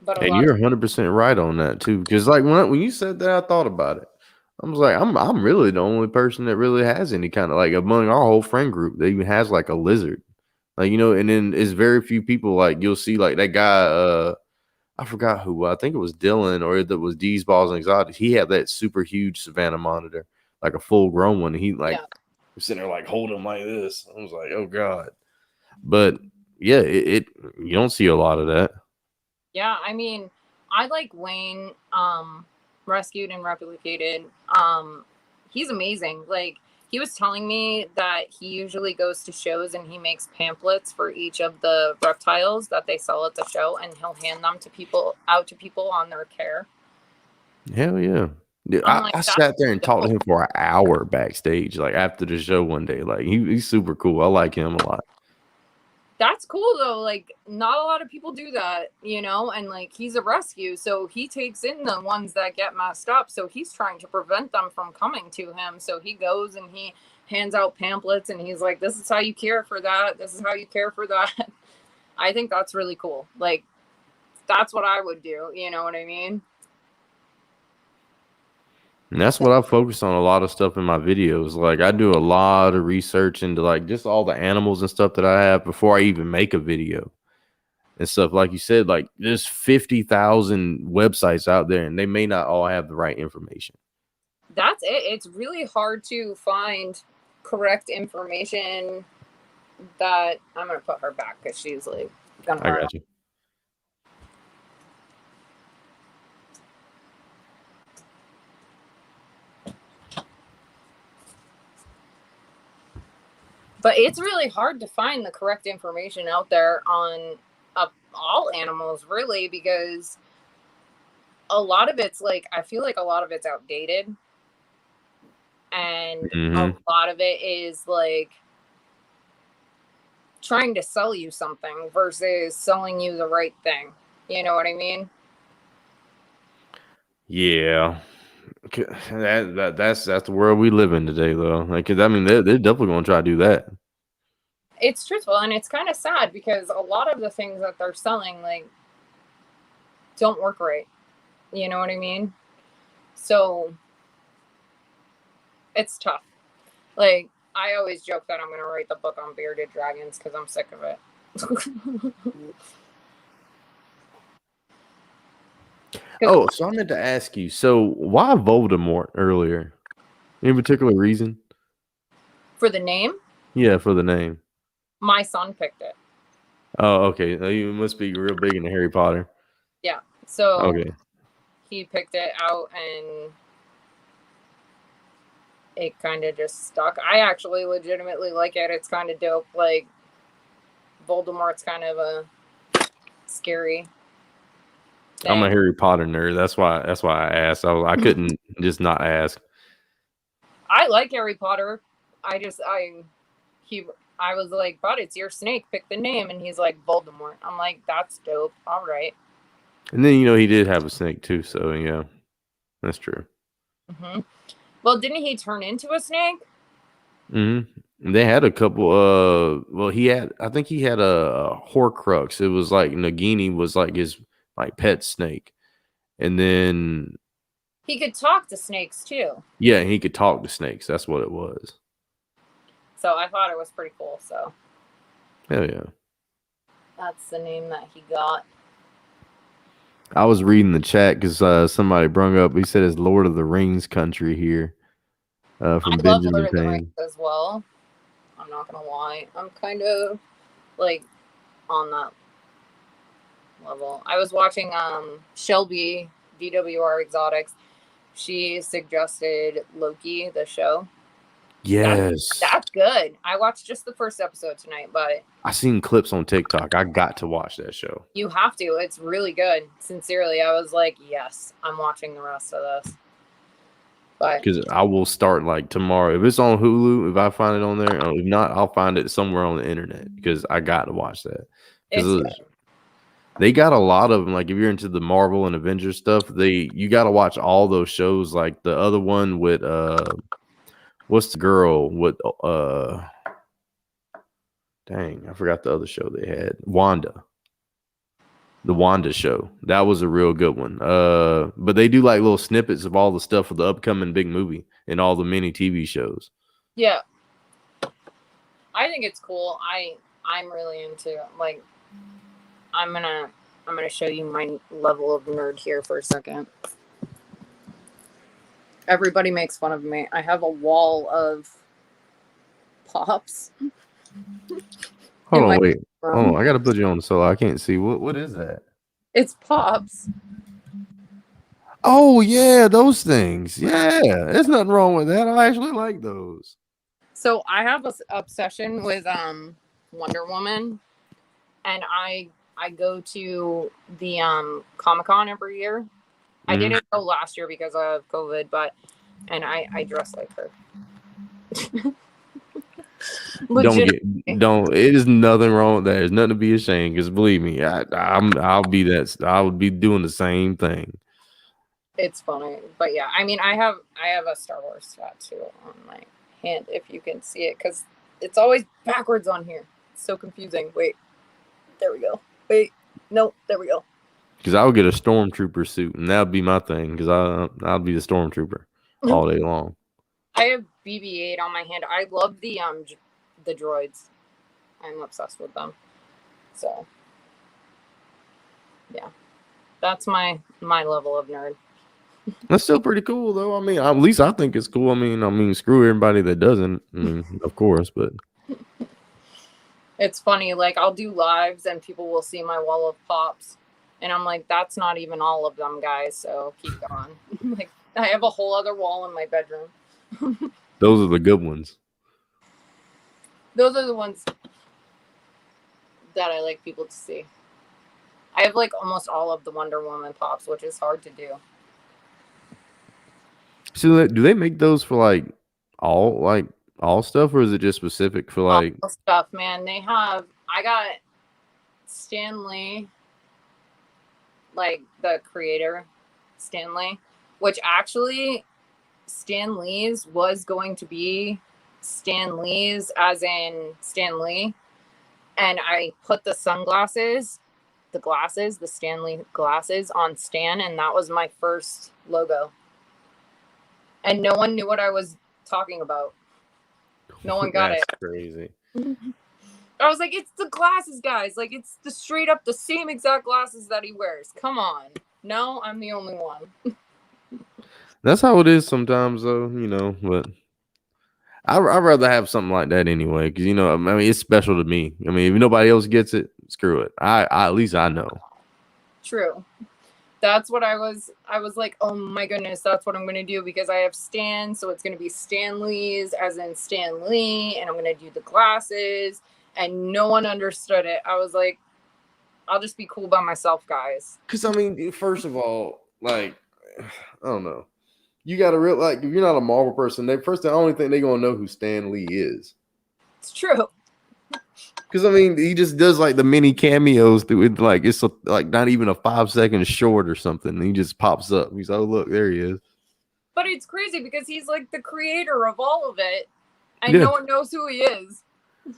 But And you're 100% right on that too, because like when you said that, I thought about it. I was like, I'm really the only person that really has any kind of, like, among our whole friend group that even has like a lizard, like, you know. And then it's very few people, like you'll see like that guy. I forgot who. I think it was Dylan, or that was D's Balls and Exotics. He had that super huge Savannah monitor, like a full grown one. And he like was sitting there like holding him like this. I was like, oh god. But yeah, it you don't see a lot of that. Yeah, I mean, I like Wayne, Rescued and Replicated. He's amazing. Like, he was telling me that he usually goes to shows and he makes pamphlets for each of the reptiles that they sell at the show, and he'll hand them to people on their care. Hell yeah. Dude, I sat there and talked to him for an hour backstage, like after the show one day. Like he's super cool. I like him a lot. That's cool though. Like, not a lot of people do that, you know, and like, he's a rescue, so he takes in the ones that get messed up. So he's trying to prevent them from coming to him. So he goes and he hands out pamphlets, and he's like, this is how you care for that. This is how you care for that. I think that's really cool. Like, that's what I would do. You know what I mean? And that's what I focus on a lot of stuff in my videos. Like, I do a lot of research into like just all the animals and stuff that I have before I even make a video and stuff. Like you said, like there's 50,000 websites out there, and they may not all have the right information. That's it. It's really hard to find correct information. That I'm gonna put her back because she's like gonna. I got you. But it's really hard to find the correct information out there on all animals, really, because a lot of it's like, I feel like a lot of it's outdated. And a lot of it is like trying to sell you something versus selling you the right thing. You know what I mean? Yeah. That's the world we live in today, though. Like, I mean, they're definitely going to try to do that. It's truthful, and it's kind of sad because a lot of the things that they're selling, like, don't work right. You know what I mean? So it's tough. Like, I always joke that I'm going to write the book on bearded dragons because I'm sick of it. Oh, so I meant to ask you. So why Voldemort earlier? Any particular reason? For the name? Yeah, for the name. My son picked it. Oh, okay. You must be real big into Harry Potter. Yeah. So okay. He picked it out, and it kind of just stuck. I actually legitimately like it. It's kind of dope. Like, Voldemort's kind of a scary thing. I'm a Harry Potter nerd. That's why I asked. I couldn't just not ask. I like Harry Potter. I was like, but it's your snake. Pick the name. And he's like, Voldemort. I'm like, that's dope. All right. And then, he did have a snake too. So, yeah, that's true. Hmm. Well, didn't he turn into a snake? Mm-hmm. They had a couple. Well, I think he had a Horcrux. It was like Nagini was like his like pet snake, and then He could talk to snakes too. yeah, he could talk to snakes. That's what it was. So I thought it was pretty cool. So Hell yeah. that's the name that he got. I was reading the chat because somebody brung up. He said it's Lord of the Rings country here. From I love Benjamin Lord of the Payne. Rings as well. I'm not gonna lie. I'm kind of like on that level. I was watching Shelby DWR Exotics. She suggested Loki, the show. Yes, That's good. I watched just the first episode tonight, but I seen clips on TikTok. I got to watch that show. you have to. It's really good. Sincerely, I was like, yes, I'm watching the rest of this. But Because I will start like tomorrow. If it's on Hulu, if I find it on there, if not, I'll find it somewhere on the internet because I got to watch that. it's Because good. they got a lot of them. Like if you're into the Marvel and Avengers stuff, you got to watch all those shows. Like the other one with what's the girl with dang, I forgot the other show they had. Wanda. The Wanda show. That was a real good one. But they do like little snippets of all the stuff for the upcoming big movie and all the mini TV shows. Yeah. I think it's cool. I'm really into like I'm gonna show you my level of nerd here for a second. Everybody makes fun of me. I have a wall of pops. Hold in my on, wait. room. Hold on. I gotta put you on the solo. I can't see. What is that? It's pops. Oh yeah, those things. Yeah. There's nothing wrong with that. I actually like those. So I have an obsession with Wonder Woman, and I go to the Comic-Con every year. I didn't go last year because of COVID, but I dress like her. Don't. It is nothing wrong with that. There's nothing to be ashamed. Because believe me, I'll be that. I would be doing the same thing. It's funny, but yeah, I mean, I have a Star Wars tattoo on my hand if you can see it, because it's always backwards on here. It's so confusing. Wait, there we go. Wait, no, there we go. Because I would get a stormtrooper suit, and that would be my thing. Because I'll be the stormtrooper all day long. I have BB-8 on my hand. I love the droids. I'm obsessed with them. So yeah, that's my level of nerd. That's still pretty cool, though. I mean, at least I think it's cool. I mean, screw everybody that doesn't. I mean, of course, but it's funny. Like I'll do lives, and people will see my wall of pops, and I'm like, that's not even all of them, guys. So keep going. Like I have a whole other wall in my bedroom. those are the good ones. Those are the ones that I like people to see. I have like almost all of the Wonder Woman pops, which is hard to do. So do they make those for like all stuff, or is it just specific for like all stuff, man? They have. I got Stanley, like the creator, Stanley, which actually Stan Lee's was going to be Stan Lee's, as in Stan Lee, and I put the sunglasses, the Stanley glasses on Stan, and that was my first logo. And no one knew what I was talking about. No one got it. That's crazy. I was like, it's the glasses, guys. Like, it's the straight up the same exact glasses that he wears. Come on. No, I'm the only one. That's how it is sometimes, though. But I'd rather have something like that anyway, because I mean, it's special to me. I mean, if nobody else gets it, screw it. I at least I know. True. That's what I was like, oh my goodness, that's what I'm going to do, because I have Stan, so it's going to be Stanley's, as in Stan Lee, and I'm going to do the glasses, and no one understood it. I was like, I'll just be cool by myself, guys. Because, I mean, first of all, like, I don't know. You got to like, if you're not a Marvel person, the only thing they're going to know who Stan Lee is. It's true. Because, I mean, he just does, like, the mini cameos through it. Like, it's, like, not even a 5 second short or something. And he just pops up. He's like, oh, look, there he is. But it's crazy because he's like the creator of all of it, and Yeah. no one knows who he is.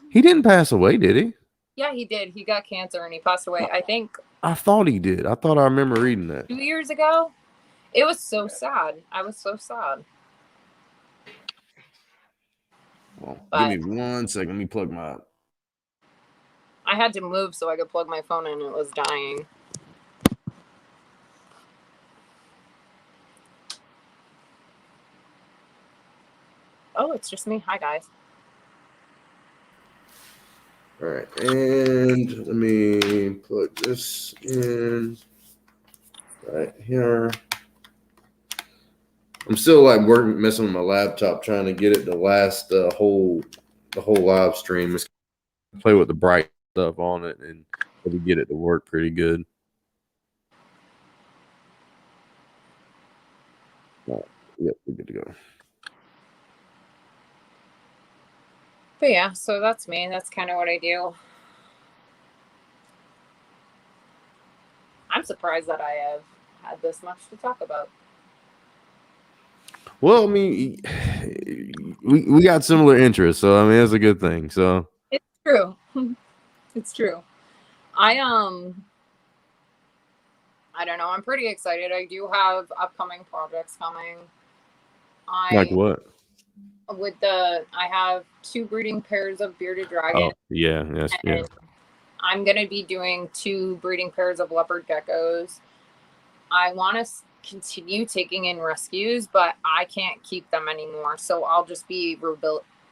He didn't pass away, did he? Yeah, he did. He got cancer and he passed away, I think, I thought he did. I thought I remember reading that. 2 years ago. It was so sad. I was so sad. Well, But give me 1 second. Let me plug my. I had to move so I could plug my phone in. It was dying. Oh, it's just me. Hi, guys. All right, and let me plug this in right here. I'm still like messing with my laptop, trying to get it to last the whole live stream. Just play with the bright stuff on it and maybe get it to work pretty good. Right. Yep, we're good to go. But yeah, so that's me. That's kind of what I do. I'm surprised that I have had this much to talk about. Well, I mean, we got similar interests, so I mean that's a good thing. So it's true. It's true. I don't know. I'm pretty excited. I do have upcoming projects coming. Like what? I have 2 breeding pairs of bearded dragon. Oh, yeah, yes, yeah. I'm going to be doing 2 breeding pairs of leopard geckos. I want to continue taking in rescues, but I can't keep them anymore. So I'll just be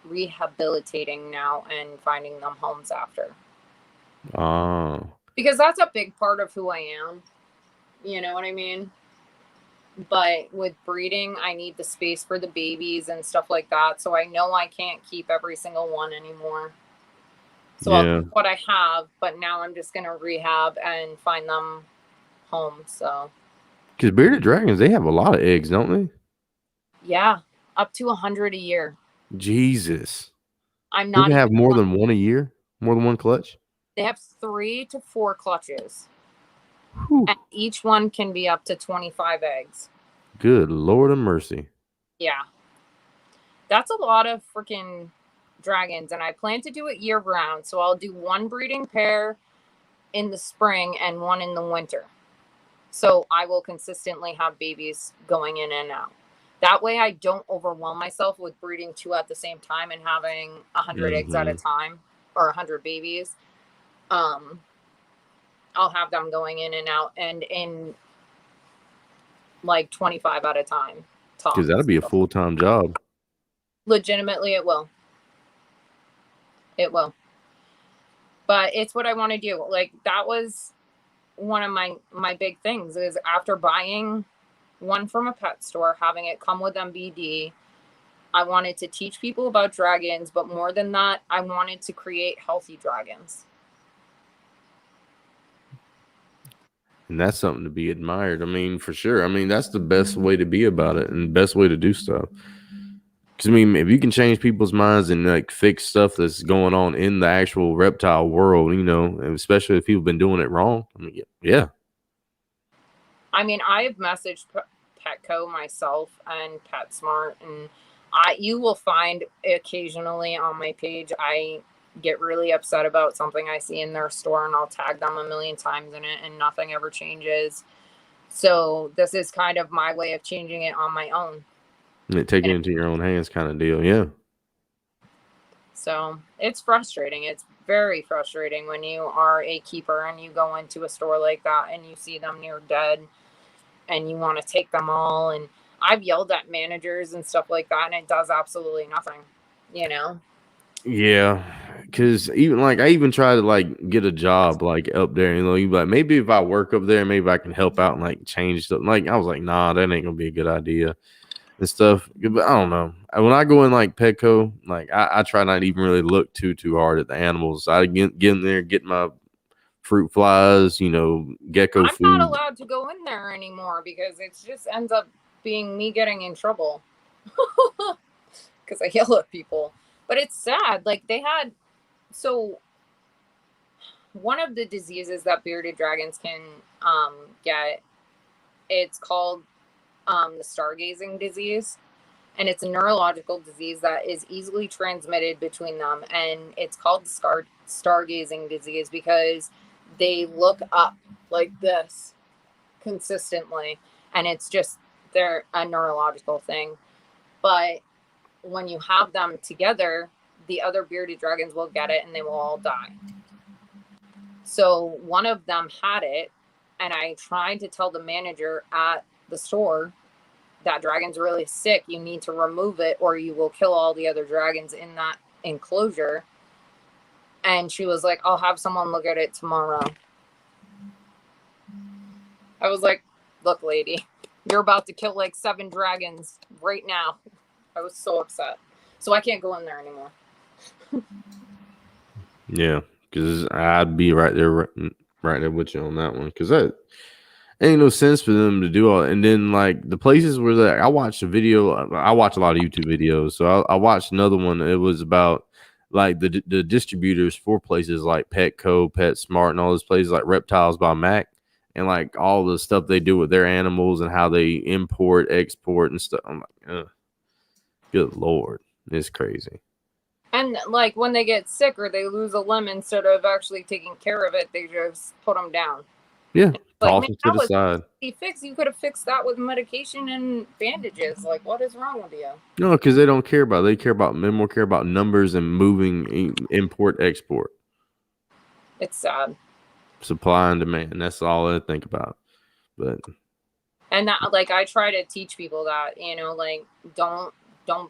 rehabilitating now and finding them homes after. Oh. Because that's a big part of who I am. You know what I mean? But with breeding, I need the space for the babies and stuff like that. So I know I can't keep every single one anymore. So I'll keep what I have, but now I'm just going to rehab and find them home. So. Because bearded dragons, they have a lot of eggs, don't they? Yeah, up to 100 a year. Jesus. I'm not even have more than one a year? More than one clutch? They have 3 to 4 clutches. Whew. And each one can be up to 25 eggs. Good Lord of mercy. Yeah. That's a lot of freaking dragons. And I plan to do it year round. So I'll do 1 breeding pair in the spring and 1 in the winter. So I will consistently have babies going in and out. That way I don't overwhelm myself with breeding 2 at the same time and having 100 eggs at a time or 100 babies. I'll have them going in and out and in like 25 at a time. Because that'll be a full-time job. Legitimately, it will. It will. But it's what I want to do. Like, that was one of my big things is after buying one from a pet store, having it come with MBD, I wanted to teach people about dragons, but more than that, I wanted to create healthy dragons. And that's something to be admired. I mean, for sure. I mean, that's the best way to be about it and the best way to do stuff. Because, I mean, if you can change people's minds and, like, fix stuff that's going on in the actual reptile world, you know, and especially if people have been doing it wrong, I mean, yeah. I mean, I have messaged Petco myself and PetSmart, and you will find occasionally on my page, I get really upset about something I see in their store and I'll tag them a million times in it and nothing ever changes. So this is kind of my way of changing it on my own. Take it into your own hands kind of deal. Yeah. So it's frustrating. It's very frustrating when you are a keeper and you go into a store like that and you see them near dead and you want to take them all. And I've yelled at managers and stuff like that and it does absolutely nothing, you know? Yeah, because I even try to like get a job like up there, you know, you like maybe if I work up there, maybe I can help out and like change stuff. Like I was like, nah, that ain't gonna be a good idea and stuff. But I don't know. When I go in like Petco, like I try not to even really look too hard at the animals. I get in there, get my fruit flies, you know, gecko food. I'm not allowed to go in there anymore because it just ends up being me getting in trouble because I yell at people. But it's sad. Like so one of the diseases that bearded dragons can get, it's called the stargazing disease. And it's a neurological disease that is easily transmitted between them. And it's called stargazing disease because they look up like this consistently. And it's just, they're a neurological thing. But when you have them together, the other bearded dragons will get it and they will all die. So one of them had it, and I tried to tell the manager at the store, that dragon's really sick. You need to remove it or you will kill all the other dragons in that enclosure. And she was like, I'll have someone look at it tomorrow. I was like, look, lady, you're about to kill like 7 dragons right now. I was so upset. So I can't go in there anymore. Yeah, because I'd be right there with you on that one. Because that ain't no sense for them to do all. And then like the places where I watched a video. I watch a lot of YouTube videos, so I watched another one. It was about like the distributors for places like Petco, PetSmart, and all those places like Reptiles by Mac, and like all the stuff they do with their animals and how they import, export, and stuff. I'm like, ugh. Good Lord, it's crazy. And like when they get sick or they lose a limb, instead of actually taking care of it, they just put them down. Yeah, Like, toss man, them to the side. You could have fixed that with medication and bandages. Like, what is wrong with you? No, because they don't care about. They care about more care about numbers and moving, import, export, It's sad. supply and demand. That's all I think about. But And that, like, I try to teach people that, you know, like, don't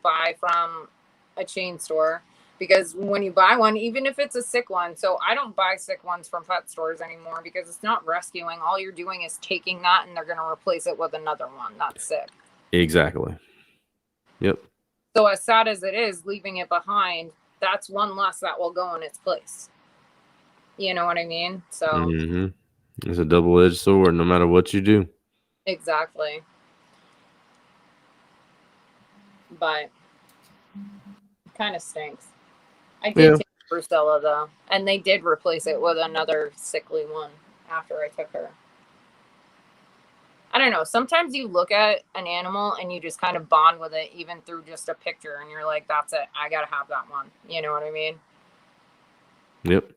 buy from a chain store, because when you buy one, even if it's a sick one, so I don't buy sick ones from pet stores anymore because it's not rescuing. All you're doing is taking that and they're going to replace it with another one that's sick. exactly. Yep. So as sad as it is, leaving it behind, that's one less that will go in its place. You know what I mean? So It's a double-edged sword no matter what you do. exactly. But it kind of stinks. I did take Brucella though, and they did replace it with another sickly one after I took her. I don't know. Sometimes you look at an animal and you just kind of bond with it, even through just a picture, and you're like, "That's it. I gotta have that one." You know what I mean? Yep.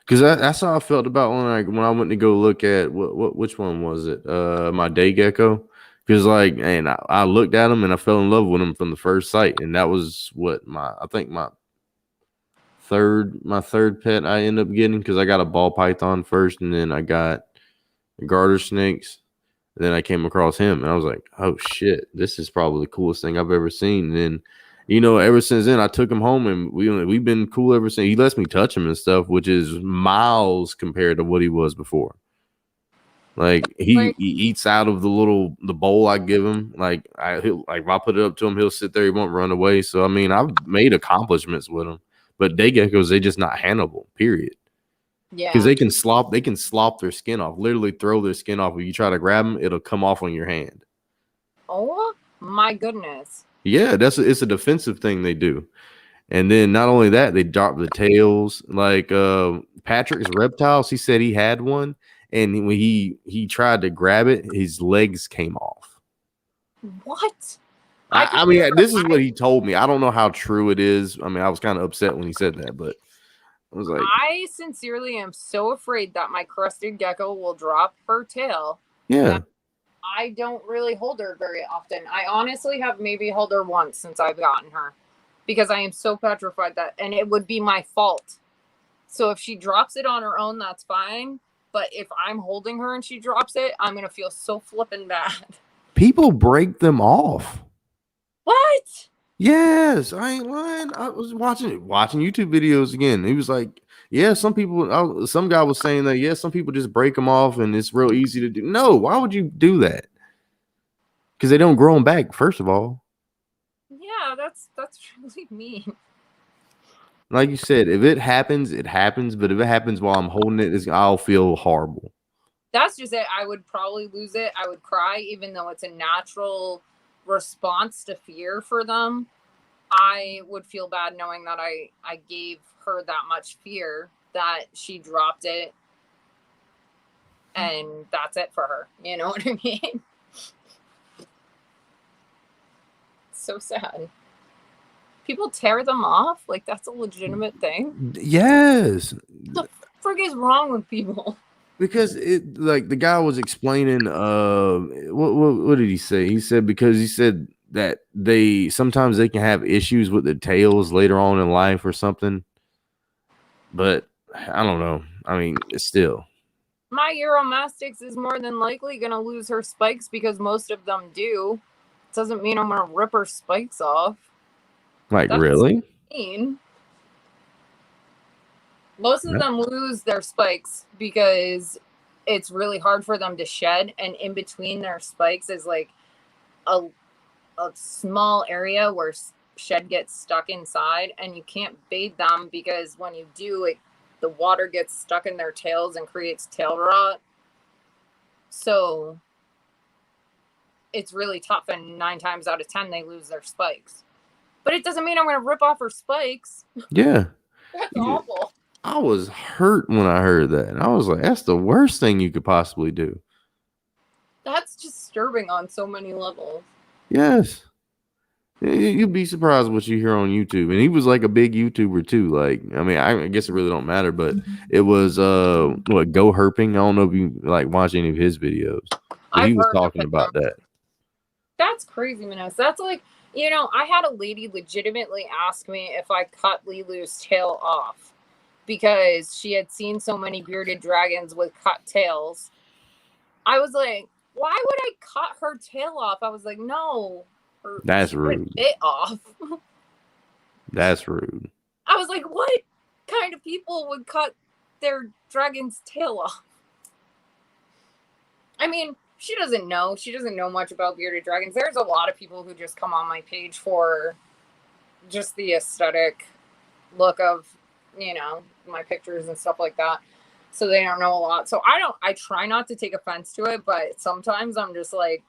Because that's how I felt about when I went to go look at which one was it? My day gecko. Because like, and I looked at him and I fell in love with him from the first sight, and that was what I think my third pet I ended up getting, because I got a ball python first, and then I got garter snakes. And then I came across him, and I was like, "Oh shit, this is probably the coolest thing I've ever seen." And then, you know, ever since then, I took him home, and we've been cool ever since. He lets me touch him and stuff, which is miles compared to what he was before. Like he eats out of the bowl I give him. Like if I put it up to him, he'll sit there. He won't run away. So I mean, I've made accomplishments with him. But day geckos, they just not handleable. Period. Yeah. Because they can slop their skin off. Literally throw their skin off. If you try to grab them, it'll come off on your hand. Oh my goodness. Yeah, it's a defensive thing they do. And then not only that, they drop the tails. Like Patrick's reptiles, he said he had one, and when he tried to grab it, his legs came off. What? I mean, this is what he told me. I don't know how true it is. I mean, I was kind of upset when he said that, but I was like, I sincerely am so afraid that my crested gecko will drop her tail. yeah. I don't really hold her very often. I honestly have maybe held her once since I've gotten her, because I am so petrified that, and it would be my fault. So if she drops it on her own, that's fine. But if I'm holding her and she drops it, I'm going to feel so flippin' bad. People break them off. What? Yes, I ain't lying. I was watching YouTube videos again. He was like, yeah, some guy was saying that, yeah, some people just break them off and it's real easy to do. No, why would you do that? Because they don't grow them back, first of all. Yeah, that's really mean. Like you said, if it happens, it happens. But if it happens while I'm holding it, I'll feel horrible. That's just it. I would probably lose it. I would cry, even though it's a natural response to fear for them. I would feel bad knowing that I gave her that much fear that she dropped it, and that's it for her. You know what I mean? so sad. People tear them off? Like, that's a legitimate thing? Yes. What the frick is wrong with people? Because it like the guy was explaining what did he say? He said because he said that they sometimes they can have issues with the tails later on in life or something. But I don't know. I mean, it's still. My Euromastix is more than likely going to lose her spikes because most of them do. Doesn't mean I'm going to rip her spikes off. Like, That's really? mean. Most of Yeah. them lose their spikes because it's really hard for them to shed, and in between their spikes is like a small area where shed gets stuck inside, and you can't bathe them because when you do, the water gets stuck in their tails and creates tail rot. So it's really tough, and 9 times out of 10 they lose their spikes. But it doesn't mean I'm going to rip off her spikes. Yeah. That's awful. I was hurt when I heard that. And I was like, that's the worst thing you could possibly do. That's disturbing on so many levels. Yes. You'd be surprised what you hear on YouTube. And he was like a big YouTuber too. Like, I mean, I guess it really don't matter, but it was what Go Herping. I don't know if you like watch any of his videos. But he was talking about that. That's crazy, Manos. That's like, you know, I had a lady legitimately ask me if I cut Lilu's tail off because she had seen so many bearded dragons with cut tails. I was like, why would I cut her tail off? I was like, no. That's rude. Bit off. That's rude. I was like, what kind of people would cut their dragon's tail off? I mean, she doesn't know. She doesn't know much about bearded dragons. There's a lot of people who just come on my page for just the aesthetic look of, you know, my pictures and stuff like that. So they don't know a lot. So I try not to take offense to it, but sometimes I'm just like,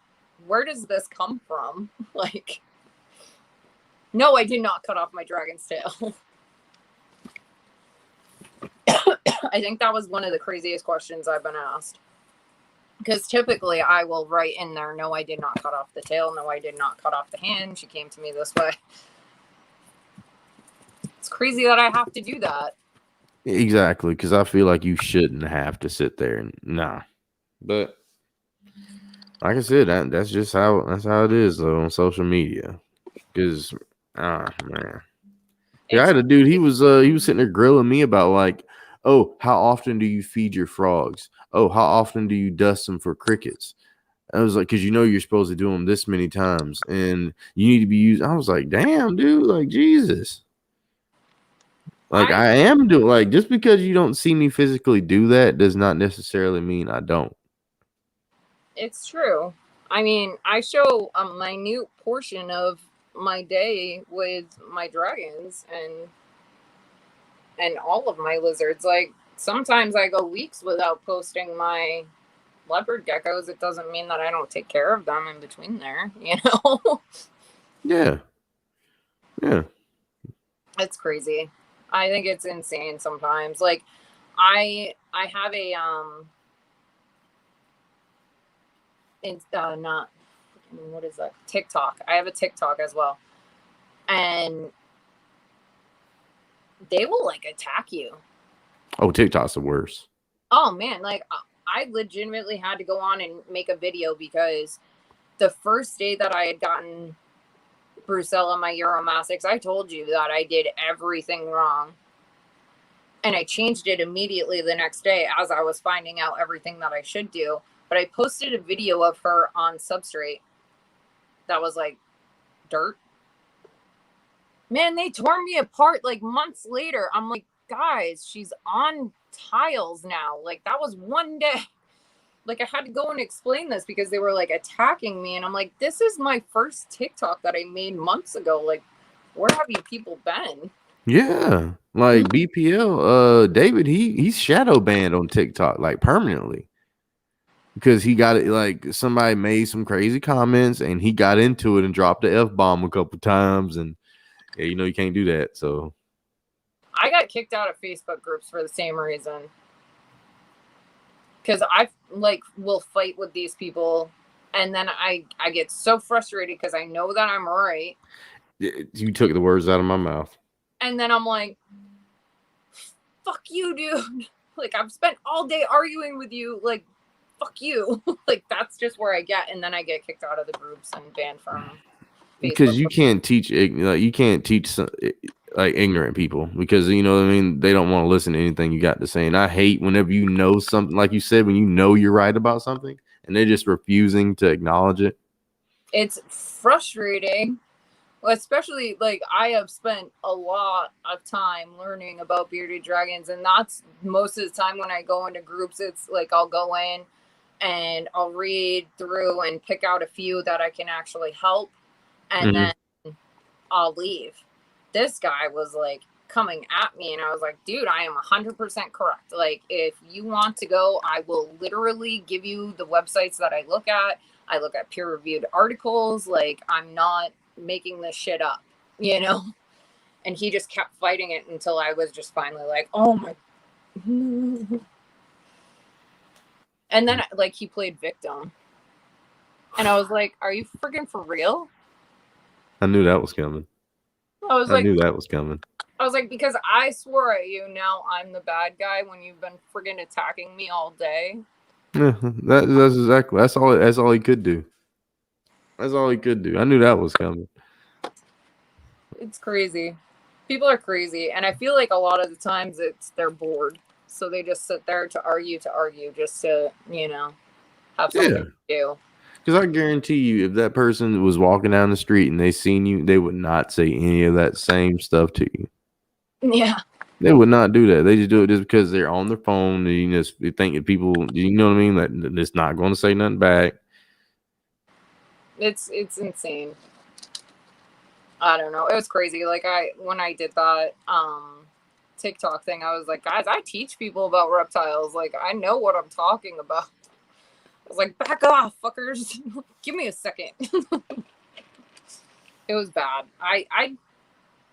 where does this come from? Like, no, I did not cut off my dragon's tail. I think that was one of the craziest questions I've been asked. Because typically I will write in there, no, I did not cut off the tail. No, I did not cut off the hand. She came to me this way. It's crazy that I have to do that. Exactly, because I feel like you shouldn't have to sit there and nah. But like I said, that's just how it is though on social media. Because man, yeah, I had a dude. He was sitting there grilling me about like, oh, how often do you feed your frogs? Oh, how often do you dust them for crickets? I was like, because you know you're supposed to do them this many times, and you need to be used. I was like, damn, dude, like Jesus. Like I am doing like just because you don't see me physically do that does not necessarily mean I don't. It's true. I mean, I show a minute portion of my day with my dragons and all of my lizards. Like sometimes I go weeks without posting my leopard geckos. It doesn't mean that I don't take care of them in between there, you know? Yeah. Yeah. It's crazy. I think it's insane sometimes. Like I have a it's not what is that? TikTok. I have a TikTok as well. And they will like attack you. Oh, TikTok's the worst. Oh man, like I legitimately had to go on and make a video because the first day that I had gotten Brucella, my Euromastix, I told you that I did everything wrong. And I changed it immediately the next day as I was finding out everything that I should do. But I posted a video of her on substrate that was like dirt. Man, they tore me apart like months later. I'm like, guys, she's on tiles now. Like that was one day. Like I had to go and explain this because they were like attacking me. And I'm like, this is my first TikTok that I made months ago. Like, where have you people been? Yeah. Like BPL, David, he's shadow banned on TikTok like permanently. Because he got it like somebody made some crazy comments and he got into it and dropped the F-bomb a couple times. And yeah, you know you can't do that. So I got kicked out of Facebook groups for the same reason. Because I like will fight with these people And then I get so frustrated because I know that I'm right. You took the words out of my mouth. And then I'm like, fuck you, dude. Like, I've spent all day arguing with you. Like, fuck you. Like, that's just where I get. And then I get kicked out of the groups and banned from Facebook. Because you can't teach, like, you can't teach like ignorant people, because you know what I mean, they don't want to listen to anything you got to say. And I hate whenever you know something, like you said, when you know you're right about something and they're just refusing to acknowledge it. It's frustrating. Especially, like, I have spent a lot of time learning about bearded dragons, and that's most of the time when I go into groups. It's like I'll go in and I'll read through and pick out a few that I can actually help, and then I'll leave. This guy was like coming at me, and I was like, dude, I am 100% correct. Like, if you want to go, I will literally give you the websites that I look at. I look at peer-reviewed articles. Like, I'm not making this shit up, you know? And he just kept fighting it until I was just finally like, oh my. And then, like, he played victim. And I was like, are you freaking for real? I knew that was coming. I knew that was coming. I was like, because I swore at you, now I'm the bad guy when you've been friggin' attacking me all day. Yeah, that's exactly, that's all he could do. That's all he could do. I knew that was coming. It's crazy. People are crazy, and I feel like a lot of the times they're bored, so they just sit there to argue just to, you know, have something to do. Because I guarantee you, if that person was walking down the street and they seen you, they would not say any of that same stuff to you. Yeah. They would not do that. They just do it just because they're on their phone and you just think that people, you know what I mean, that it's not going to say nothing back. It's insane. I don't know. It was crazy. Like, when I did that TikTok thing, I was like, guys, I teach people about reptiles. Like, I know what I'm talking about. I was like, back off, fuckers. Give me a second. It was bad. I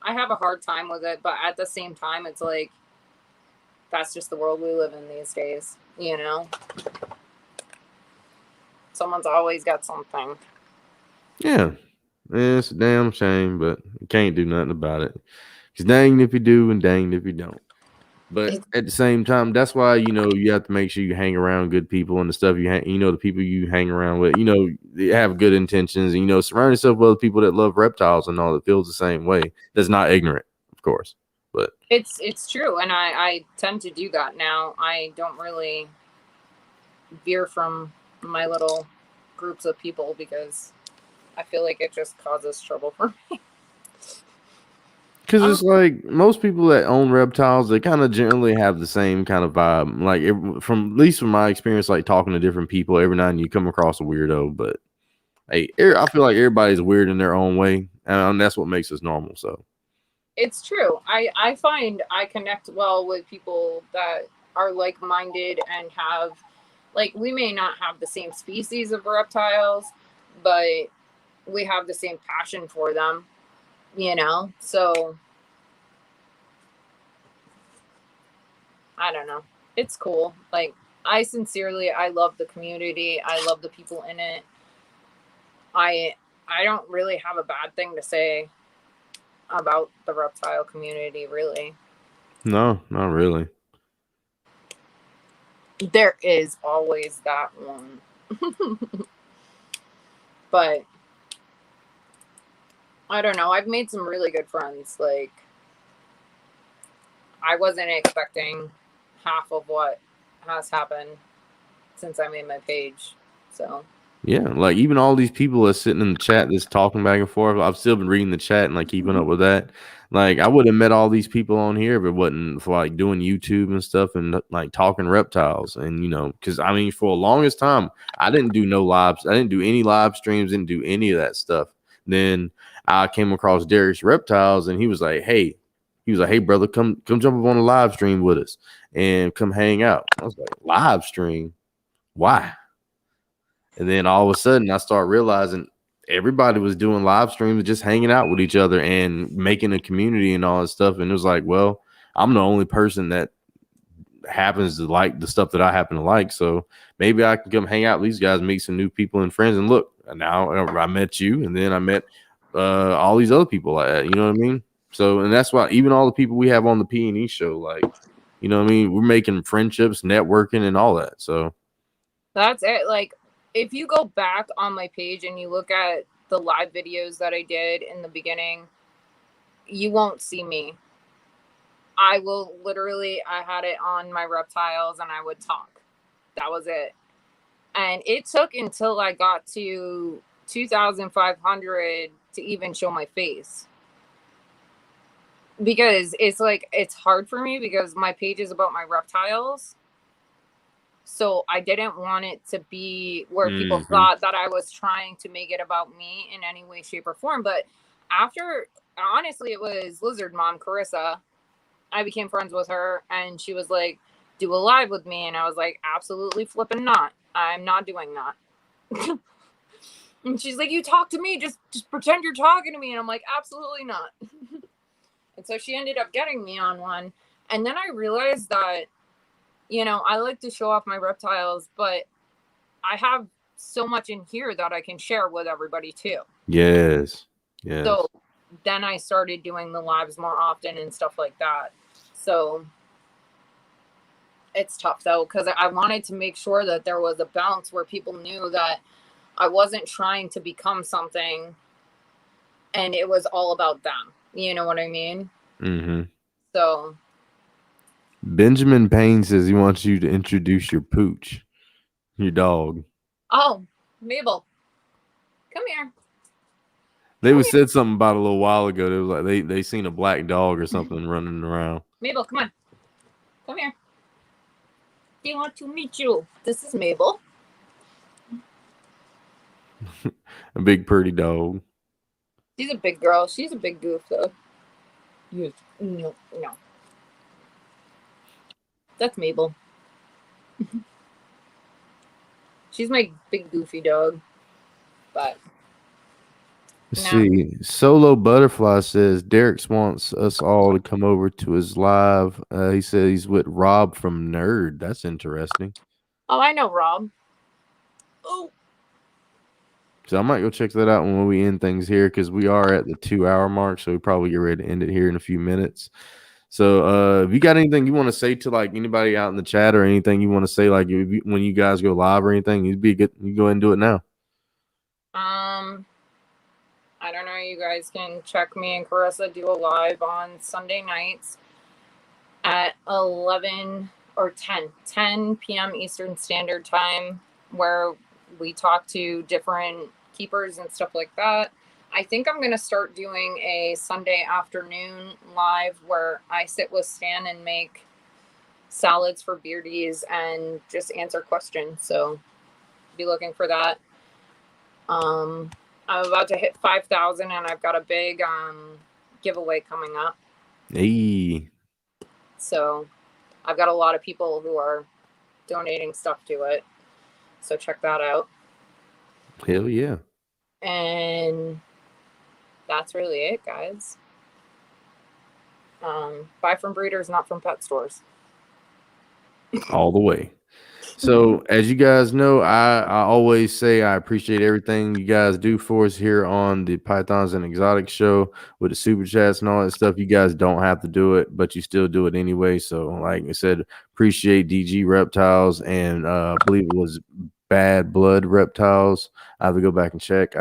have a hard time with it, but at the same time, it's like, that's just the world we live in these days, you know? Someone's always got something. Yeah. It's a damn shame, but you can't do nothing about it. Because danged if you do and danged if you don't. But at the same time, that's why, you know, you have to make sure you hang around good people, and the stuff the people you hang around with, you know, they have good intentions, and, you know, surround yourself with other people that love reptiles and all, that feels the same way. That's not ignorant, of course. But it's true, and I tend to do that now. I don't really veer from my little groups of people because I feel like it just causes trouble for me. Because it's like most people that own reptiles, they kind of generally have the same kind of vibe. Like, at least from my experience, like talking to different people, every now and then you come across a weirdo. But hey, I feel like everybody's weird in their own way, and that's what makes us normal. So it's true. I find I connect well with people that are like-minded and have, like, we may not have the same species of reptiles, but we have the same passion for them, you know? So I don't know. It's cool. Like, I love the community. I love the people in it. I don't really have a bad thing to say about the reptile community, really. no, not really. There is always that one. But I don't know. I've made some really good friends. Like, I wasn't expecting half of what has happened since I made my page. So yeah, like even all these people that's sitting in the chat that's talking back and forth, I've still been reading the chat and like keeping up with that. Like, I would have met all these people on here if it wasn't for like doing YouTube and stuff and like talking reptiles. And, you know, because I mean, for the longest time, I didn't do any live streams, didn't do any of that stuff. Then I came across Derek's Reptiles, and he was like, hey, brother, come jump up on a live stream with us and come hang out. I was like, live stream? Why? And then all of a sudden I started realizing everybody was doing live streams, just hanging out with each other and making a community and all that stuff. And it was like, well, I'm the only person that happens to like the stuff that I happen to like. So maybe I can come hang out with these guys, meet some new people and friends. And look, now I met you, and then I met all these other people like that. You know what I mean? So, and that's why even all the people we have on the P&E show, like, you know what I mean? We're making friendships, networking, and all that. So that's it. Like, if you go back on my page and you look at the live videos that I did in the beginning, you won't see me. I will literally, I had it on my reptiles and I would talk. That was it. And it took until I got to 2,500 to even show my face. Because it's like, it's hard for me because my page is about my reptiles. So I didn't want it to be where people thought that I was trying to make it about me in any way, shape, or form. But after, honestly, it was Lizard Mom, Carissa. I became friends with her and she was like, do a live with me. And I was like, absolutely flipping not. I'm not doing that. And she's like, you talk to me, just pretend you're talking to me. And I'm like, absolutely not. And so she ended up getting me on one. And then I realized that, you know, I like to show off my reptiles, but I have so much in here that I can share with everybody too. yes. Yes. So then I started doing the lives more often and stuff like that. So it's tough though, because I wanted to make sure that there was a balance where people knew that I wasn't trying to become something and it was all about them. You know what I mean? Mm-hmm. So Benjamin Payne says he wants you to introduce your pooch, your dog. oh, Mabel, come here. They said something about a little while ago. It was like they seen a black dog or something running around. Mabel, come on. Come here. They want to meet you. This is Mabel. A big pretty dog. She's a big girl. She's a big goof though. No. That's Mabel. She's my big goofy dog. But Let's see. Solo Butterfly says Derek wants us all to come over to his live. He said he's with Rob from Nerd. That's interesting. oh, I know Rob. Oh, So I might go check that out when we end things here because we are at the 2-hour mark. So we probably get ready to end it here in a few minutes. So if you got anything you want to say to like anybody out in the chat or anything you want to say, like when you guys go live or anything, you'd be good. You go ahead and do it now. I don't know. You guys can check me and Carissa do a live on Sunday nights at 11 or 10 p.m. Eastern Standard Time, where we talk to different keepers and stuff like that. I think I'm going to start doing a Sunday afternoon live where I sit with Stan and make salads for beardies and just answer questions. So be looking for that. I'm about to hit 5,000 and I've got a big giveaway coming up. Hey. So I've got a lot of people who are donating stuff to it. So check that out. Hell yeah. And that's really it, guys. Buy from breeders, not from pet stores. All the way. So as you guys know, I always say I appreciate everything you guys do for us here on the Pythons and Exotics show with the super chats and all that stuff. You guys don't have to do it, but you still do it anyway. So like I said, appreciate DG Reptiles and I believe it was Bad Blood Reptiles. I have to go back and check.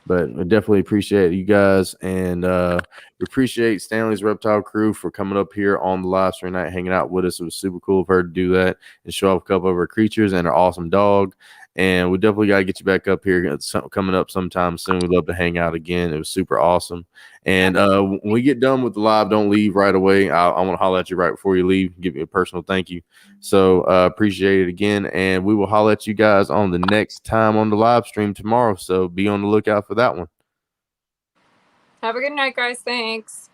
But I definitely appreciate you guys, and we appreciate Stanley's Reptile crew for coming up here on the live stream night, hanging out with us. It was super cool of her to do that and show off a couple of her creatures and her awesome dog. And we definitely got to get you back up here coming up sometime soon. We'd love to hang out again. It was super awesome. And when we get done with the live, don't leave right away. I want to holler at you right before you leave, give you a personal thank you. So appreciate it again. And we will holler at you guys on the next time on the live stream tomorrow. So be on the lookout for that one. Have a good night, guys. Thanks.